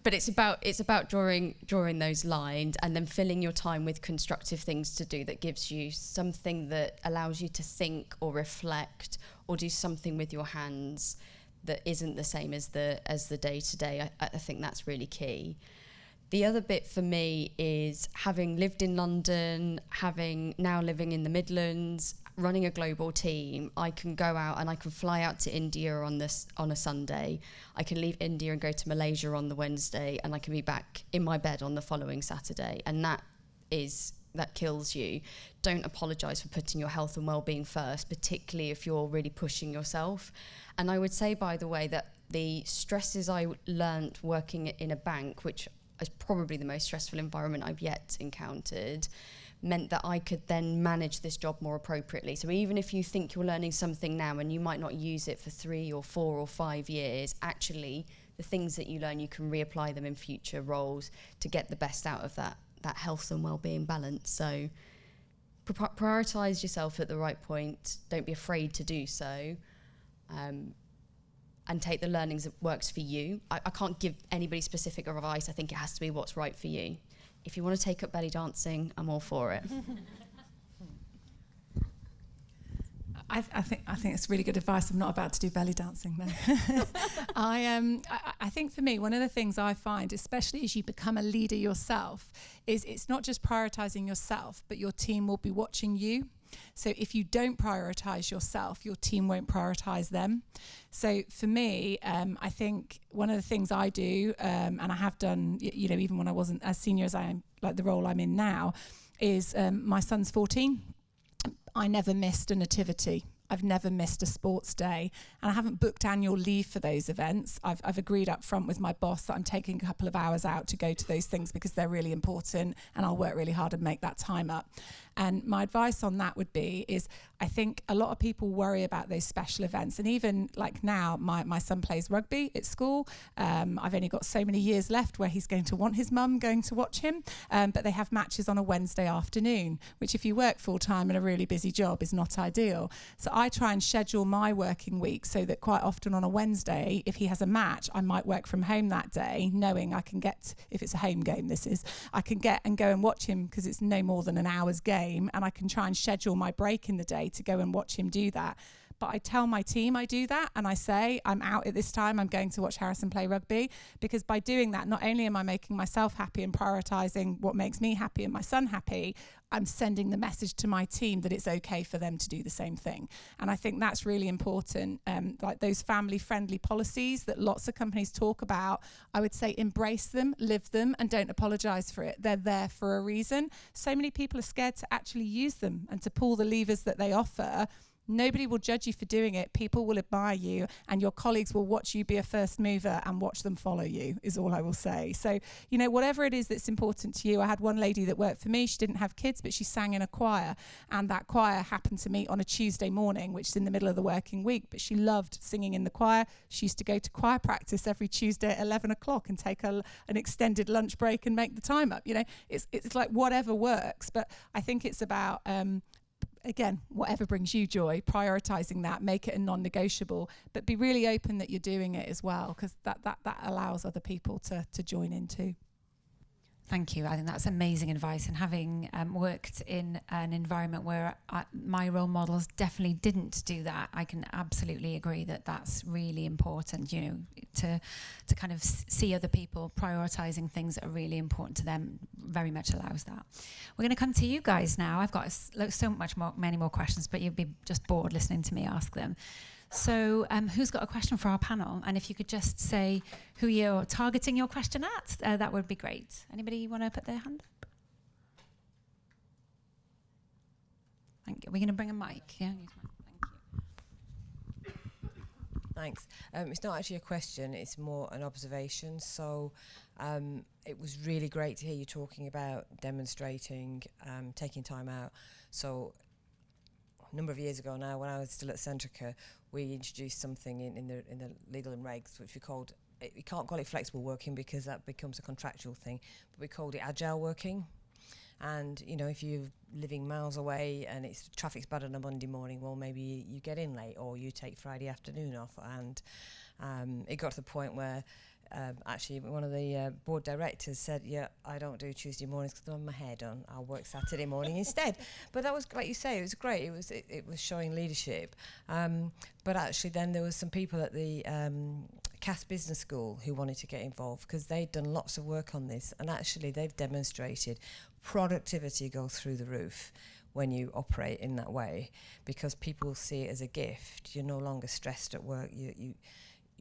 But it's about drawing those lines and then filling your time with constructive things to do that gives you something that allows you to think or reflect or do something with your hands that isn't the same as the day to day. I think that's really key. The other bit for me is, having lived in London, having now living in the Midlands, running a global team, I can go out and I can fly out to India on a Sunday. I can leave India and go to Malaysia on the Wednesday, and I can be back in my bed on the following Saturday. And that kills you. Don't apologise for putting your health and well-being first, particularly if you're really pushing yourself. And I would say, by the way, that the stresses I learnt working in a bank, which is probably the most stressful environment I've yet encountered, meant that I could then manage this job more appropriately. So even if you think you're learning something now and you might not use it for 3 or 4 or 5 years, actually the things that you learn, you can reapply them in future roles to get the best out of that health and well-being balance. So prioritise yourself at the right point. Don't be afraid to do so. And take the learnings that works for you. I can't give anybody specific advice. I think it has to be what's right for you. If you want to take up belly dancing, I'm all for it. I think it's really good advice. I'm not about to do belly dancing though. I think for me, one of the things I find, especially as you become a leader yourself, is it's not just prioritising yourself, but your team will be watching you. So if you don't prioritise yourself, your team won't prioritise them. So for me, I think one of the things I do, and I have done, even when I wasn't as senior as I am, like the role I'm in now, is my son's 14. I never missed a nativity. I've never missed a sports day, and I haven't booked annual leave for those events. I've agreed up front with my boss that I'm taking a couple of hours out to go to those things because they're really important, and I'll work really hard and make that time up. And my advice on that would be is, I think a lot of people worry about those special events. And even like now, my son plays rugby at school. I've only got so many years left where he's going to want his mum going to watch him. But they have matches on a Wednesday afternoon, which if you work full time in a really busy job is not ideal. So I try and schedule my working week so that quite often on a Wednesday, if he has a match, I might work from home that day, knowing I can get, if it's a home game I can get and go and watch him because it's no more than an hour's game. And I can try and schedule my break in the day to go and watch him do that. But I tell my team I do that, and I say I'm out at this time, I'm going to watch Harrison play rugby, because by doing that, not only am I making myself happy and prioritising what makes me happy and my son happy, I'm sending the message to my team that it's okay for them to do the same thing. And I think that's really important. Like those family-friendly policies that lots of companies talk about, I would say embrace them, live them, and don't apologise for it. They're there for a reason. So many people are scared to actually use them and to pull the levers that they offer, Nobody will judge you for doing it. People will admire you, and your colleagues will watch you be a first mover and watch them follow you, is all I will say. So, you know, whatever it is that's important to you. I had one lady that worked for me. She didn't have kids, but she sang in a choir, and that choir happened to meet on a Tuesday morning, which is in the middle of the working week, but she loved singing in the choir. She used to go to choir practice every Tuesday at 11 o'clock and take an extended lunch break and make the time up. You know, it's like whatever works, but I think it's about again, whatever brings you joy, prioritising that, make it a non-negotiable, but be really open that you're doing it as well, because that allows other people to join in too. Thank you. I think that's amazing advice. And having worked in an environment where my role models definitely didn't do that, I can absolutely agree that that's really important, you know, to kind of see other people prioritising things that are really important to them very much allows that. We're going to come to you guys now. I've got many more questions, but you'd be just bored listening to me ask them. So who's got a question for our panel? And if you could just say who you're targeting your question at, that would be great. Anybody want to put their hand up? Thank you. We're going to bring a mic. Yeah. Thank you. Thanks. It's not actually a question, it's more an observation. So it was really great to hear you talking about demonstrating, taking time out. So a number of years ago now, when I was still at Centrica, we introduced something in the legal and regs, which we called, we can't call it flexible working because that becomes a contractual thing, but we called it agile working. And, you know, if you're living miles away and traffic's bad on a Monday morning, well, maybe you get in late or you take Friday afternoon off. And it got to the point where actually one of the board directors said, yeah, I don't do Tuesday mornings because I'm on my hair done. I'll work Saturday morning instead. But that was, like you say, it was great. It was showing leadership. But actually then there was some people at the Cass Business School who wanted to get involved because they'd done lots of work on this, and actually they've demonstrated productivity goes through the roof when you operate in that way, because people see it as a gift. You're no longer stressed at work. You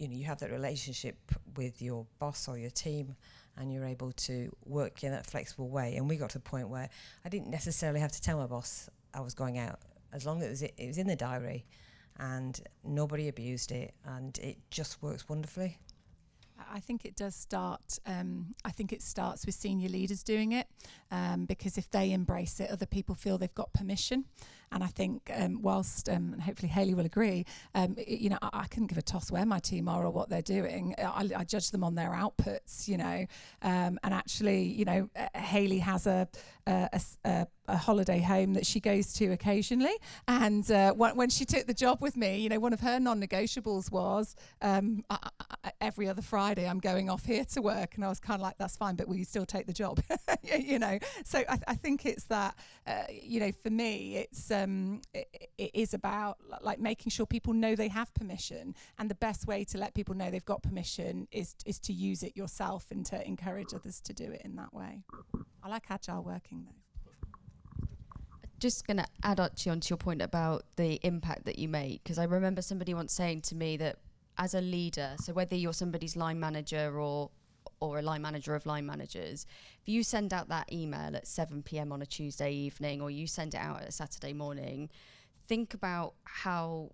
know, you have that relationship with your boss or your team, and you're able to work in that flexible way. And we got to the point where I didn't necessarily have to tell my boss I was going out, as long as it was in the diary, and nobody abused it, and it just works wonderfully. I think it does start, I think it starts with senior leaders doing it, because if they embrace it, other people feel they've got permission. And I think whilst, and hopefully Hayley will agree, you know, I couldn't give a toss where my team are or what they're doing. I judge them on their outputs, you know, and actually, you know, Hayley has a holiday home that she goes to occasionally. And when she took the job with me, you know, one of her non-negotiables was every other Friday I'm going off here to work. And I was kind of like, that's fine, but will you still take the job? You know, so I think it's that, you know, for me, it is about like making sure people know they have permission, and the best way to let people know they've got permission is to use it yourself and to encourage others to do it in that way. I like agile working though. Just going to add actually onto your point about the impact that you make, because I remember somebody once saying to me that as a leader, so whether you're somebody's line manager or a line manager of line managers, if you send out that email at 7 p.m. on a Tuesday evening, or you send it out at a Saturday morning, think about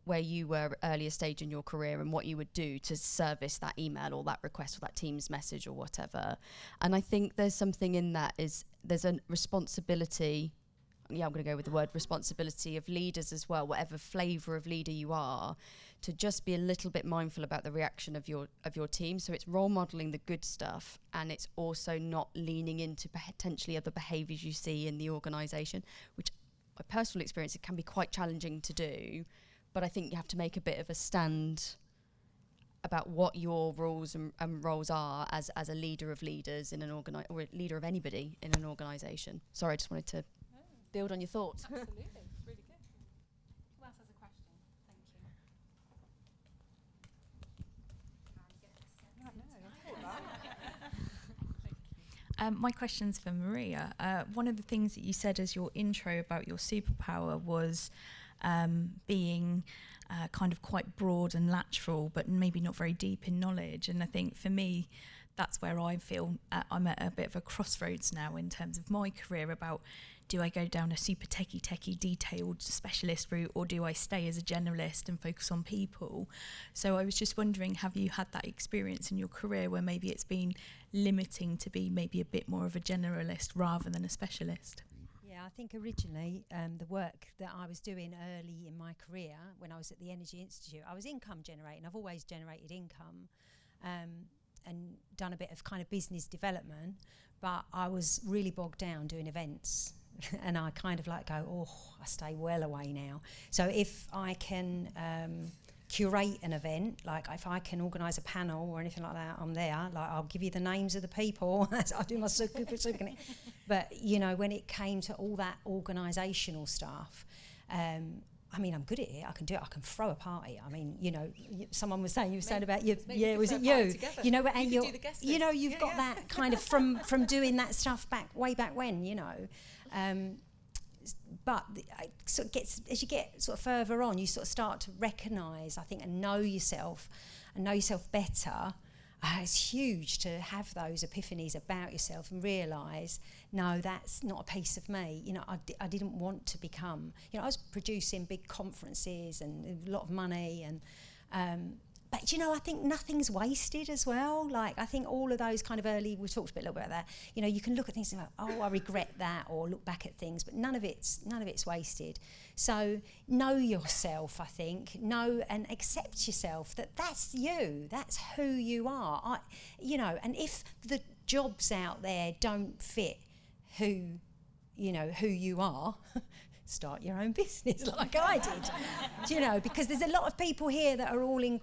where you were at earlier stage in your career and what you would do to service that email or that request or that Teams message or whatever. And I think there's something in that, there's a responsibility. Yeah, I'm going to go with the word responsibility of leaders as well, whatever flavour of leader you are, to just be a little bit mindful about the reaction of your team. So it's role modelling the good stuff, and it's also not leaning into potentially other behaviours you see in the organisation, which my personal experience, it can be quite challenging to do. But I think you have to make a bit of a stand about what your rules and roles are as a leader of leaders in an or a leader of anybody in an organisation. Sorry, I just wanted to build on your thoughts. Absolutely, it's really good. Who else has a question? Thank you. My question's for Maria. One of the things that you said as your intro about your superpower was being kind of quite broad and lateral, but maybe not very deep in knowledge. And I think for me, that's where I feel I'm at a bit of a crossroads now in terms of my career about do I go down a super techie detailed specialist route, or do I stay as a generalist and focus on people? So I was just wondering, have you had that experience in your career where maybe it's been limiting to be maybe a bit more of a generalist rather than a specialist? Yeah, I think originally the work that I was doing early in my career when I was at the Energy Institute, I was income generating. I've always generated income and done a bit of kind of business development, but I was really bogged down doing events. And I kind of like go, oh, I stay well away now. So if I can curate an event, like if I can organise a panel or anything like that, I'm there. Like, I'll give you the names of the people. I'll do my super. But, you know, when it came to all that organisational stuff, I mean, I'm good at it. I can do it. I can throw a party. I mean, you know, someone was saying, you were saying about you. Yeah, was it you? You know, and you know, you've got that kind of from doing that stuff way back when, you know. But it sort of gets, as you get sort of further on, you sort of start to recognise, I think, and know yourself better. It's huge to have those epiphanies about yourself and realise, no, that's not a piece of me. You know, I didn't want to become, you know, I was producing big conferences and a lot of money and but, you know, I think nothing's wasted as well. Like, I think all of those kind of early, we talked a little bit about that, you know, you can look at things and go, oh, I regret that, or look back at things, but none of it's wasted. So know yourself, I think, know and accept yourself, that's you, that's who you are. You know, and if the jobs out there don't fit who you are, start your own business like I did. Do you know, because there's a lot of people here that are all in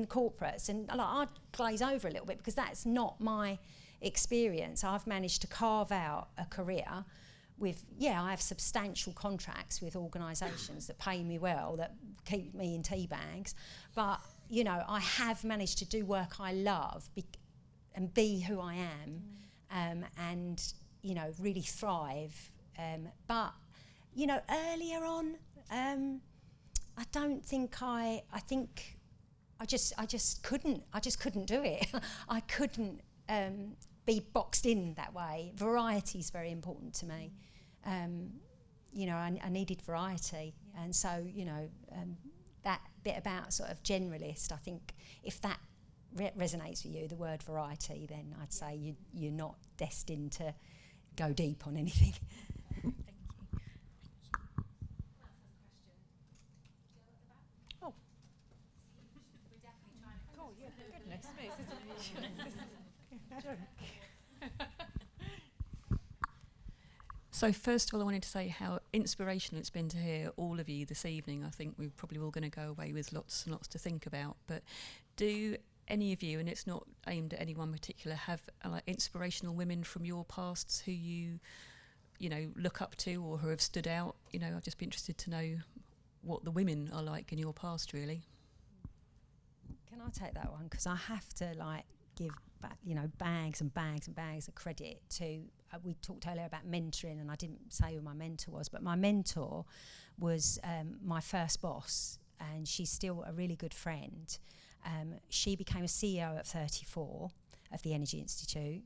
corporates, and like, I'd glaze over a little bit because that's not my experience. I've managed to carve out a career with, I have substantial contracts with organisations that pay me well, that keep me in tea bags, but, you know, I have managed to do work I love and be who I am, and, you know, really thrive. But you know, earlier on, I don't think I just couldn't do it. I couldn't be boxed in that way. Variety is very important to me. You know, I needed variety, and so, you know, that bit about sort of generalist, I think if that resonates with you, the word variety, then I'd say you're not destined to go deep on anything. So first of all, I wanted to say how inspirational it's been to hear all of you this evening. I think we're probably all going to go away with lots and lots to think about. But do any of you, and it's not aimed at anyone particular, have like inspirational women from your pasts who you know, look up to or who have stood out? You know, I'd just be interested to know what the women are like in your past, really. Can I take that one? Because I have to, like, give back, you know, bags and bags and bags of credit to, we talked earlier about mentoring, and I didn't say who my mentor was, but my mentor was my first boss, and she's still a really good friend. She became a CEO at 34 of the Energy Institute.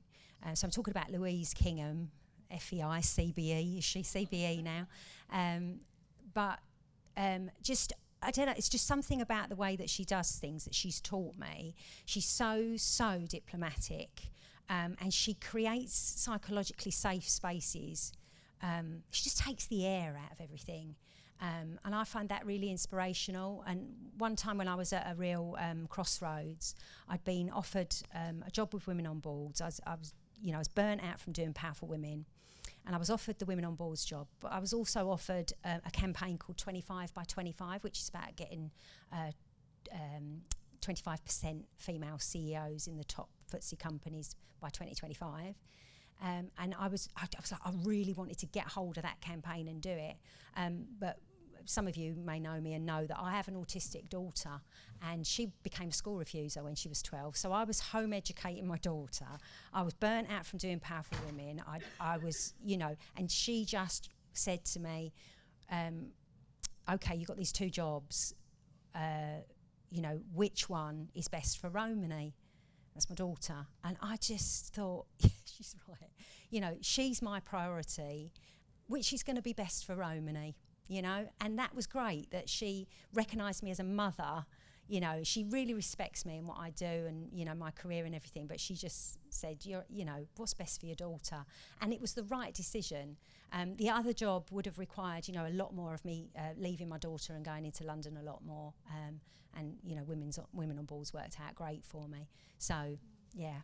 So I'm talking about Louise Kingham, FEI, CBE. Is she CBE now? But just, I don't know, it's just something about the way that she does things that she's taught me. She's so diplomatic, and she creates psychologically safe spaces. She just takes the air out of everything. And I find that really inspirational. And one time when I was at a real crossroads, I'd been offered a job with Women on Boards. I was burnt out from doing Powerful Women, and I was offered the Women on Boards job. But I was also offered a campaign called 25 by 25, which is about getting 25% female CEOs in the top FTSE companies by 2025. And I was like, I really wanted to get hold of that campaign and do it. But some of you may know me and know that I have an autistic daughter, and she became a school refuser when she was 12. So I was home educating my daughter. I was burnt out from doing Powerful Women. I was, you know, and she just said to me, okay, you've got these two jobs. You know, which one is best for Romany? That's my daughter. And I just thought, yeah, she's right. You know, she's my priority. which is going to be best for Romany, you know? And that was great that she recognised me as a mother. You know, she really respects me and what I do and, you know, my career and everything, but she just said, you know, what's best for your daughter? And it was the right decision. The other job would have required, you know, a lot more of me leaving my daughter and going into London a lot more. And, you know, women on boards worked out great for me. So, yeah,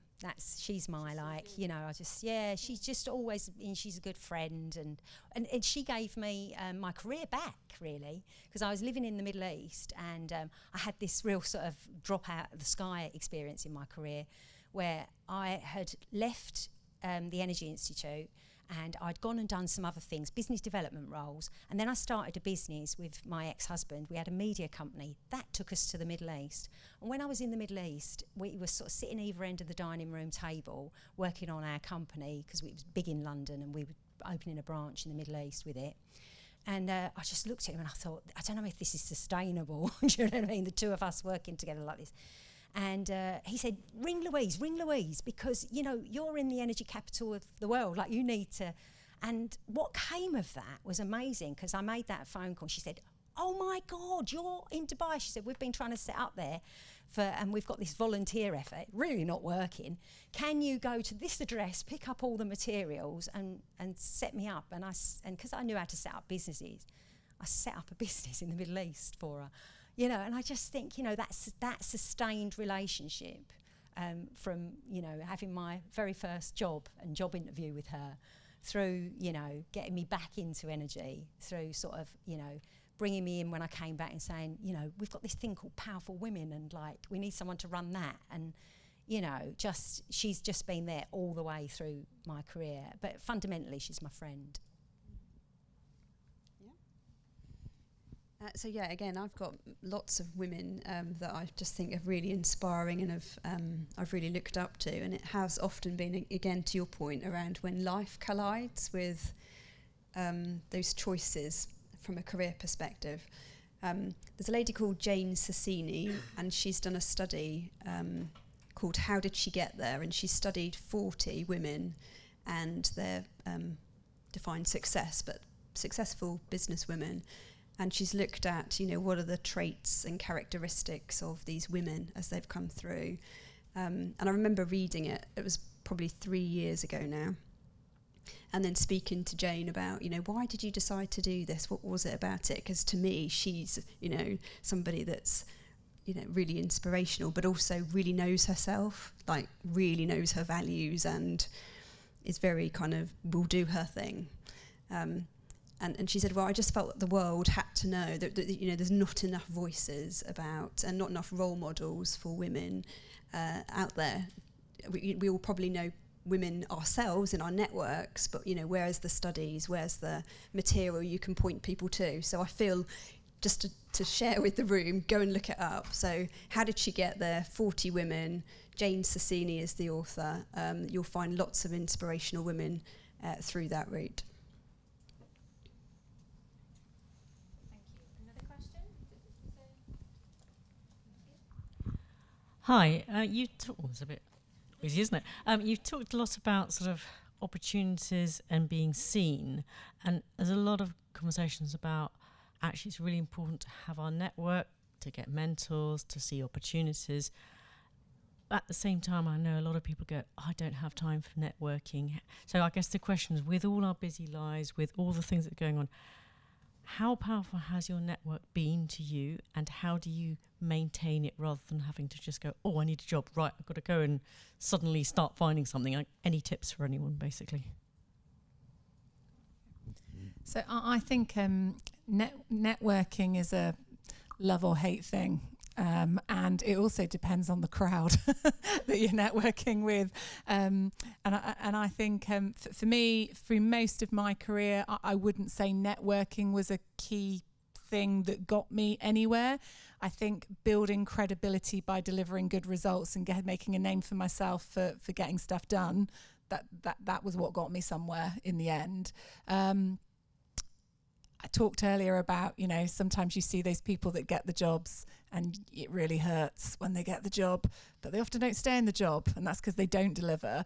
she's my, like, you know, she's just always, and she's a good friend. And she gave me my career back, really, because I was living in the Middle East and I had this real sort of drop out of the sky experience in my career where I had left the Energy Institute and I'd gone and done some other things, business development roles, and then I started a business with my ex-husband. We had a media company. That took us to the Middle East. And when I was in the Middle East, we were sort of sitting either end of the dining room table working on our company because it was big in London and we were opening a branch in the Middle East with it. And I just looked at him and I thought, I don't know if this is sustainable. Do you know what I mean? The two of us working together like this. And he said, ring Louise, because, you know, you're in the energy capital of the world, like you need to. And what came of that was amazing, because I made that phone call. She said, oh my God, you're in Dubai. She said, we've been trying to set up there and we've got this volunteer effort, really not working. Can you go to this address, pick up all the materials and set me up? And because I knew how to set up businesses, I set up a business in the Middle East for her. You know, and I just think, you know, that sustained relationship from, you know, having my very first job interview with her through, you know, getting me back into energy, through sort of, you know, bringing me in when I came back and saying, you know, we've got this thing called Powerful Women and, like, we need someone to run that. And, you know, she's just been there all the way through my career. But fundamentally, she's my friend. So yeah, again, I've got lots of women that I just think are really inspiring and I've really looked up to, and it has often been, again, to your point around when life collides with those choices from a career perspective. There's a lady called Jane Sassini, and she's done a study called How Did She Get There? And she studied 40 women and their defined success, but successful business women. And she's looked at, you know, what are the traits and characteristics of these women as they've come through. And I remember reading it. It was probably 3 years ago now. And then speaking to Jane about, you know, why did you decide to do this? What was it about it? Because to me, she's, you know, somebody that's, you know, really inspirational, but also really knows herself, like really knows her values and is very kind of will do her thing. And she said, well, I just felt that the world had to know that you know, there's not enough voices about and not enough role models for women out there. We all probably know women ourselves in our networks, but, you know, where's the studies, where's the material you can point people to? So I feel, just to share with the room, go and look it up. So How Did She Get There? 40 women. Jane Sassini is the author. You'll find lots of inspirational women through that route. Hi, it's a bit noisy, isn't it? You've talked a lot about sort of opportunities and being seen, and there's a lot of conversations about actually it's really important to have our network, to get mentors, to see opportunities. At the same time, I know a lot of people go, I don't have time for networking. So I guess the question is, with all our busy lives, with all the things that are going on, how powerful has your network been to you, and how do you maintain it rather than having to just go, oh, I need a job, right, I've got to go and suddenly start finding something? Any tips for anyone, basically? So I think networking is a love or hate thing. And it also depends on the crowd that you're networking with. And I think for me, through most of my career, I wouldn't say networking was a key thing that got me anywhere. I think building credibility by delivering good results and making a name for myself for getting stuff done, that was what got me somewhere in the end. I talked earlier about, you know, sometimes you see those people that get the jobs and it really hurts when they get the job, but they often don't stay in the job, and that's because they don't deliver.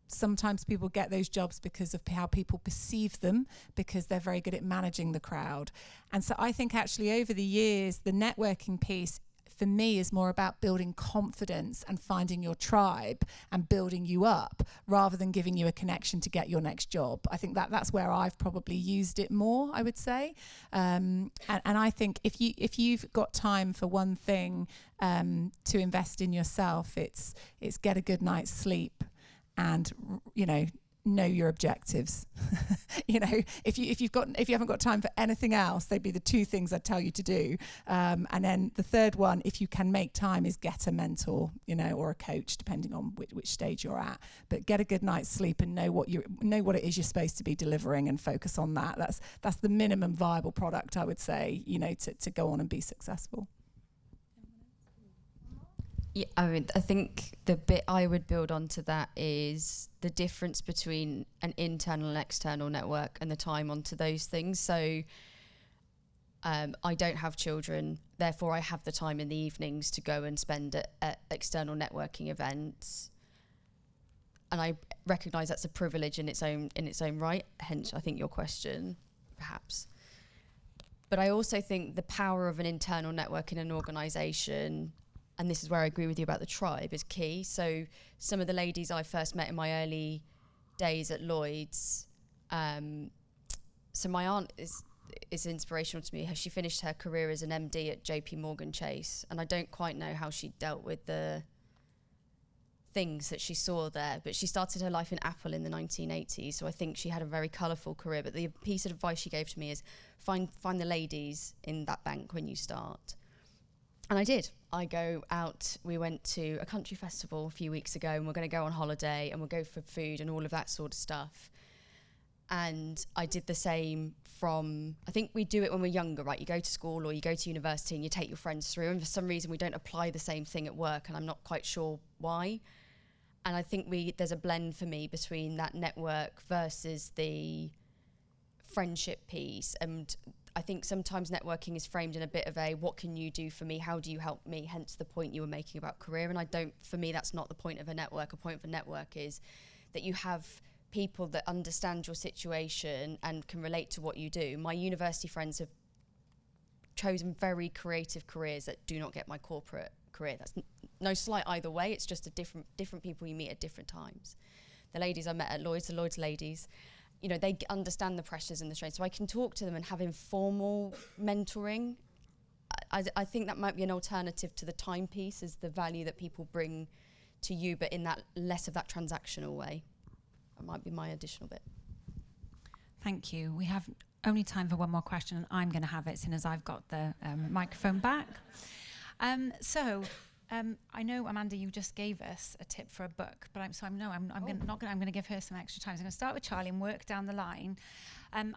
sometimes people get those jobs because of how people perceive them, because they're very good at managing the crowd. And so I think actually over the years, the networking piece for me is more about building confidence and finding your tribe and building you up, rather than giving you a connection to get your next job. I think that's where I've probably used it more, I would say. And I think if you've got time for one thing to invest in yourself, it's get a good night's sleep and, know your objectives. If you haven't got time for anything else, they'd be the two things I'd tell you to do. And then the third one, if you can make time, is get a mentor, or a coach, depending on which stage you're at. But get a good night's sleep and know what it is you're supposed to be delivering, and focus on that. That's the minimum viable product, I would say, to go on and be successful. Yeah, I think the bit I would build onto that is the difference between an internal and external network, and the time onto those things. So I don't have children, therefore I have the time in the evenings to go and spend at external networking events. And I recognise that's a privilege in its own right, hence I think your question, perhaps. But I also think the power of an internal network in an organisation, and this is where I agree with you about the tribe, is key. So some of the ladies I first met in my early days at Lloyd's, so my aunt is inspirational to me. She finished her career as an MD at JP Morgan Chase, and I don't quite know how she dealt with the things that she saw there, but she started her life in Apple in the 1980s, so I think she had a very colourful career. But the piece of advice she gave to me is find the ladies in that bank when you start. And I did. We went to a country festival a few weeks ago, and we're going to go on holiday, and we'll go for food and all of that sort of stuff. And I did the same I think we do it when we're younger, right? You go to school or you go to university and you take your friends through, and for some reason we don't apply the same thing at work, and I'm not quite sure why. And I think there's a blend for me between that network versus the friendship piece. And I think sometimes networking is framed in a bit of a, what can you do for me? How do you help me? Hence the point you were making about career. And for me, that's not the point of a network. A point of a network is that you have people that understand your situation and can relate to what you do. My university friends have chosen very creative careers that do not get my corporate career. That's no slight either way. It's just a different people you meet at different times. The ladies I met at Lloyd's, the Lloyd's ladies, they understand the pressures and the strains. So I can talk to them and have informal mentoring. I think that might be an alternative to the timepiece, is the value that people bring to you, but in that less of that transactional way. That might be my additional bit. Thank you. We have only time for one more question, and I'm going to have it, seeing as I've got the microphone back. I know, Amanda, you just gave us a tip for a book, but I'm going to give her some extra time. So I'm going to start with Charley and work down the line.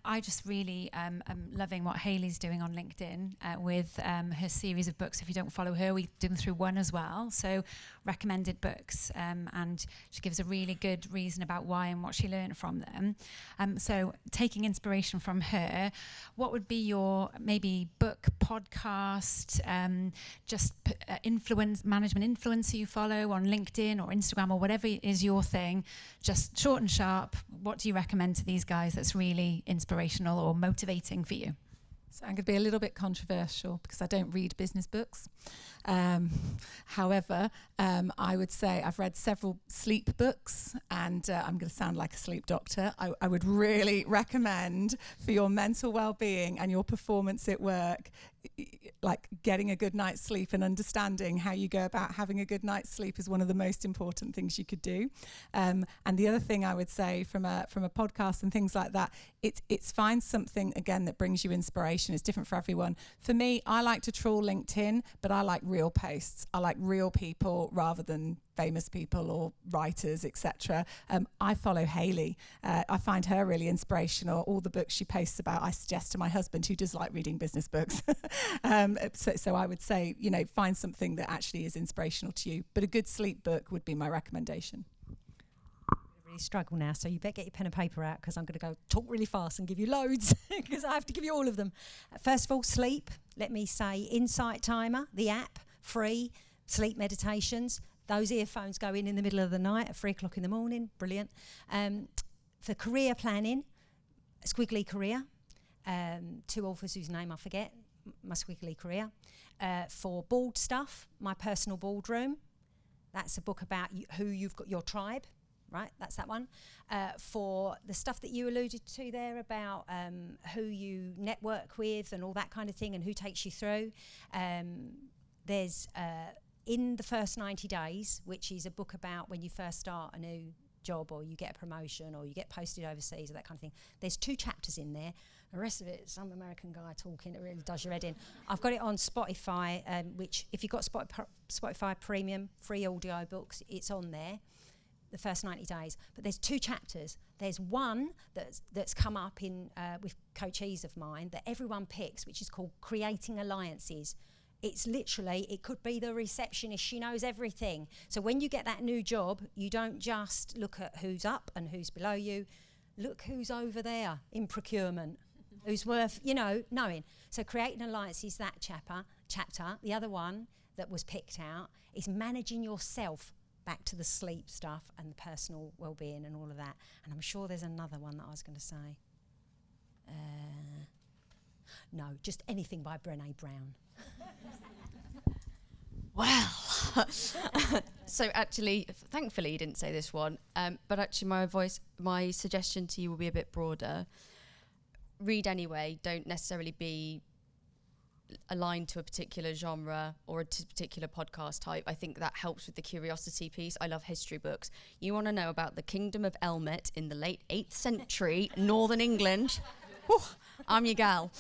I just really am loving what Hayley's doing on LinkedIn with her series of books. If you don't follow her, we do them through WUN as well. So recommended books, and she gives a really good reason about why and what she learned from them. So taking inspiration from her, what would be your maybe book, podcast, management influencer you follow on LinkedIn or Instagram or whatever is your thing? Just short and sharp, what do you recommend to these guys that's really inspirational or motivating for you? So I'm going to be a little bit controversial because I don't read business books. However, I would say I've read several sleep books, and I'm going to sound like a sleep doctor. I would really recommend, for your mental well-being and your performance at work, like getting a good night's sleep and understanding how you go about having a good night's sleep is one of the most important things you could do. And the other thing I would say from a podcast and things like that, it's find something again that brings you inspiration. It's different for everyone. For me, I like to trawl LinkedIn, but I like real posts. I like real people rather than famous people or writers, etc. I follow Hayley. I find her really inspirational. All the books she posts about, I suggest to my husband, who does like reading business books. So I would say, find something that actually is inspirational to you. But a good sleep book would be my recommendation. Really struggle now, so you better get your pen and paper out, because I'm going to go talk really fast and give you loads, because I have to give you all of them. First of all, sleep. Let me say Insight Timer, the app, free, sleep meditations. those earphones go in the middle of the night at 3 o'clock in the morning. Brilliant. For career planning, Squiggly Career. 2 authors whose name I forget. My Squiggly Career. For board stuff, My Personal Boardroom. That's a book about who you've got, your tribe, right? That's that one. For the stuff that you alluded to there about who you network with and all that kind of thing and who takes you through, there's In the First 90 Days, which is a book about when you first start a new job or you get a promotion or you get posted overseas or that kind of thing. There's 2 chapters in there. The rest of it is some American guy talking. It really does your head in. I've got it on Spotify, which if you've got Spotify Premium, free audio books, it's on there, the first 90 days. But there's 2 chapters. There's one that's come up in with coachees of mine that everyone picks, which is called Creating Alliances. It's literally, it could be the receptionist, she knows everything. So when you get that new job, you don't just look at who's up and who's below you, look who's over there in procurement. Who's worth, knowing. So Creating Alliances, that chapter. The other one that was picked out is Managing Yourself, back to the sleep stuff and the personal well-being and all of that. And I'm sure there's another one that I was going to say. No, just anything by Brené Brown. Well, so actually, thankfully you didn't say this one, but actually my suggestion to you will be a bit broader. Read anyway, don't necessarily be aligned to a particular genre or a particular podcast type. I think that helps with the curiosity piece. I love history books. You want to know about the Kingdom of Elmet in the late 8th century, Northern England? Whew, I'm your gal.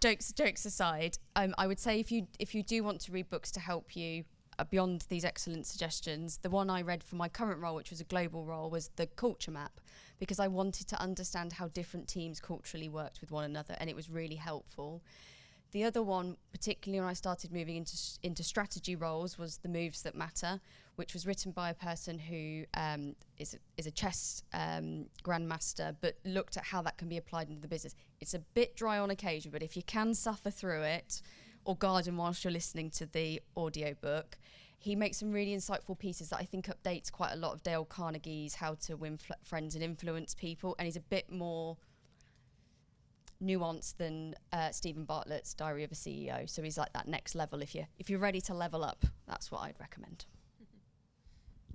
Jokes aside, I would say if you do want to read books to help you beyond these excellent suggestions, the one I read for my current role, which was a global role, was the Culture Map, because I wanted to understand how different teams culturally worked with one another, and it was really helpful. The other one, particularly when I started moving into strategy roles, was The Moves That Matter, which was written by a person who is a chess grandmaster, but looked at how that can be applied into the business. It's a bit dry on occasion, but if you can suffer through it or garden whilst you're listening to the audiobook, he makes some really insightful pieces that I think updates quite a lot of Dale Carnegie's How to Win Friends and Influence People, and he's a bit more nuanced than Stephen Bartlett's Diary of a CEO. So he's like that next level. If you're ready to level up, that's what I'd recommend.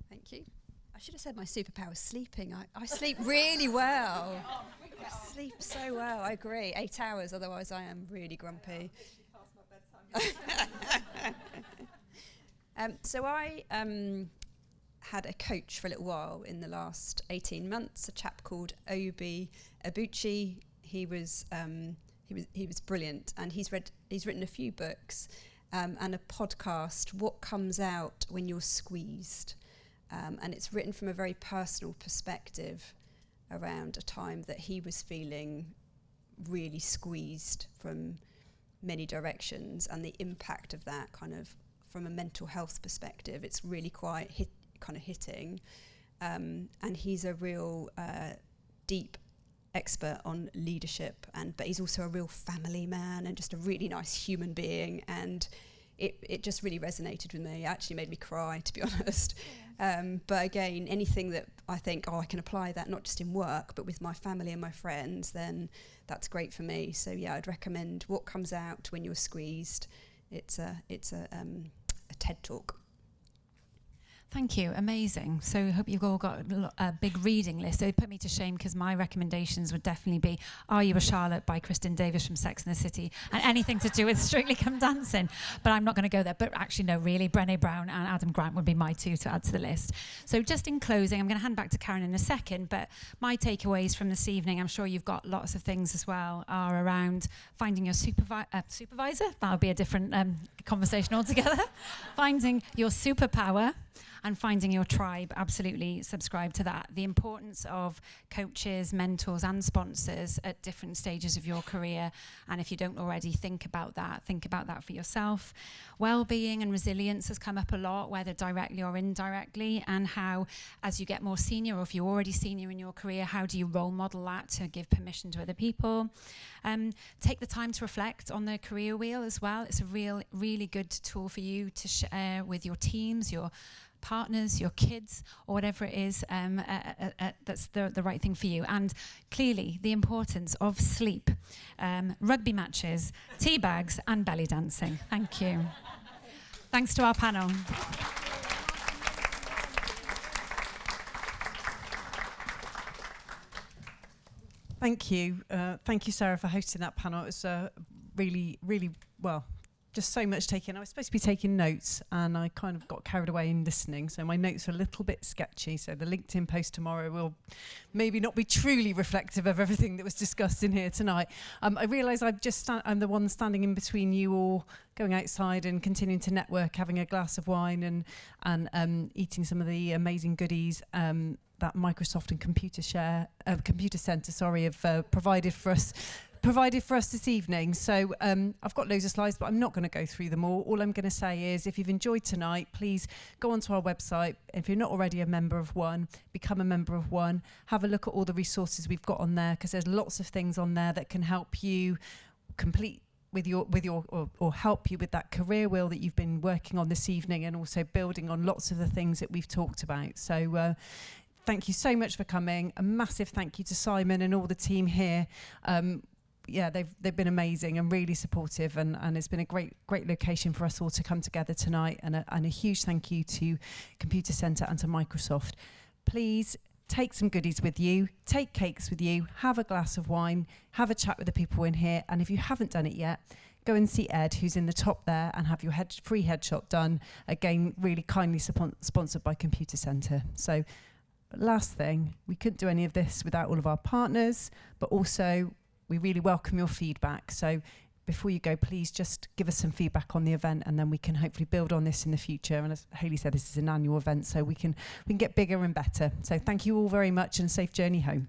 Thank you. I should have said my superpower is sleeping. I sleep really well. I sleep so well. I agree. 8 hours, otherwise I am really grumpy. So I had a coach for a little while in the last 18 months, a chap called Obi Abuchi. He was brilliant, and he's written a few books and a podcast, What Comes Out When You're Squeezed, and it's written from a very personal perspective around a time that he was feeling really squeezed from many directions, and the impact of that kind of from a mental health perspective. It's really quite hitting, and he's a real deep expert on leadership, but he's also a real family man and just a really nice human being, and it just really resonated with me. It actually made me cry, to be honest. But again, anything that I think, I can apply that not just in work but with my family and my friends, then that's great for me. So yeah, I'd recommend What Comes Out When You're Squeezed. It's a TED Talk. Thank you, amazing. So I hope you've all got a big reading list. So it put me to shame, because my recommendations would definitely be Are You a Charlotte by Kristen Davis from Sex and the City, and anything to do with Strictly Come Dancing. But I'm not going to go there. But actually, no, really, Brené Brown and Adam Grant would be my 2 to add to the list. So just in closing, I'm going to hand back to Karen in a second, but my takeaways from this evening, I'm sure you've got lots of things as well, are around finding your supervisor. That'll be a different conversation altogether. Finding your superpower, and finding your tribe, absolutely subscribe to that. The importance of coaches, mentors and sponsors at different stages of your career, and if you don't already, think about that for yourself. Well-being and resilience has come up a lot, whether directly or indirectly, and how, as you get more senior, or if you're already senior in your career, how do you role model that to give permission to other people? Take the time to reflect on the career wheel as well. It's a really good tool for you to share with your teams, your partners, your kids, or whatever it is that's the right thing for you. And clearly the importance of sleep, rugby matches, tea bags and belly dancing. Thank you. Thanks to our panel. Thank you. Thank you, Sarah, for hosting that panel. It was really, well, just so much taken. I was supposed to be taking notes and I kind of got carried away in listening, so my notes are a little bit sketchy, so the LinkedIn post tomorrow will maybe not be truly reflective of everything that was discussed in here tonight. I realise I'm the one standing in between you all, going outside and continuing to network, having a glass of wine and eating some of the amazing goodies that Microsoft and Computacenter have provided for us this evening. So I've got loads of slides, but I'm not going to go through them all. All I'm going to say is, if you've enjoyed tonight, please go onto our website. If you're not already a member of WUN, become a member of WUN. Have a look at all the resources we've got on there, because there's lots of things on there that can help you complete or help you with that career wheel that you've been working on this evening, and also building on lots of the things that we've talked about. So thank you so much for coming. A massive thank you to Simon and all the team here. Yeah, they've been amazing and really supportive, and it's been a great location for us all to come together tonight. And a huge thank you to Computacenter and to Microsoft. Please take some goodies with you, take cakes with you, have a glass of wine, have a chat with the people in here, and if you haven't done it yet, go and see Ed, who's in the top there, and have your free headshot done. Again, really kindly sponsored by Computacenter. So last thing, we couldn't do any of this without all of our partners, but also we really welcome your feedback. So before you go, please just give us some feedback on the event, and then we can hopefully build on this in the future. And as Hayley said, this is an annual event, so we can get bigger and better. So thank you all very much, and safe journey home.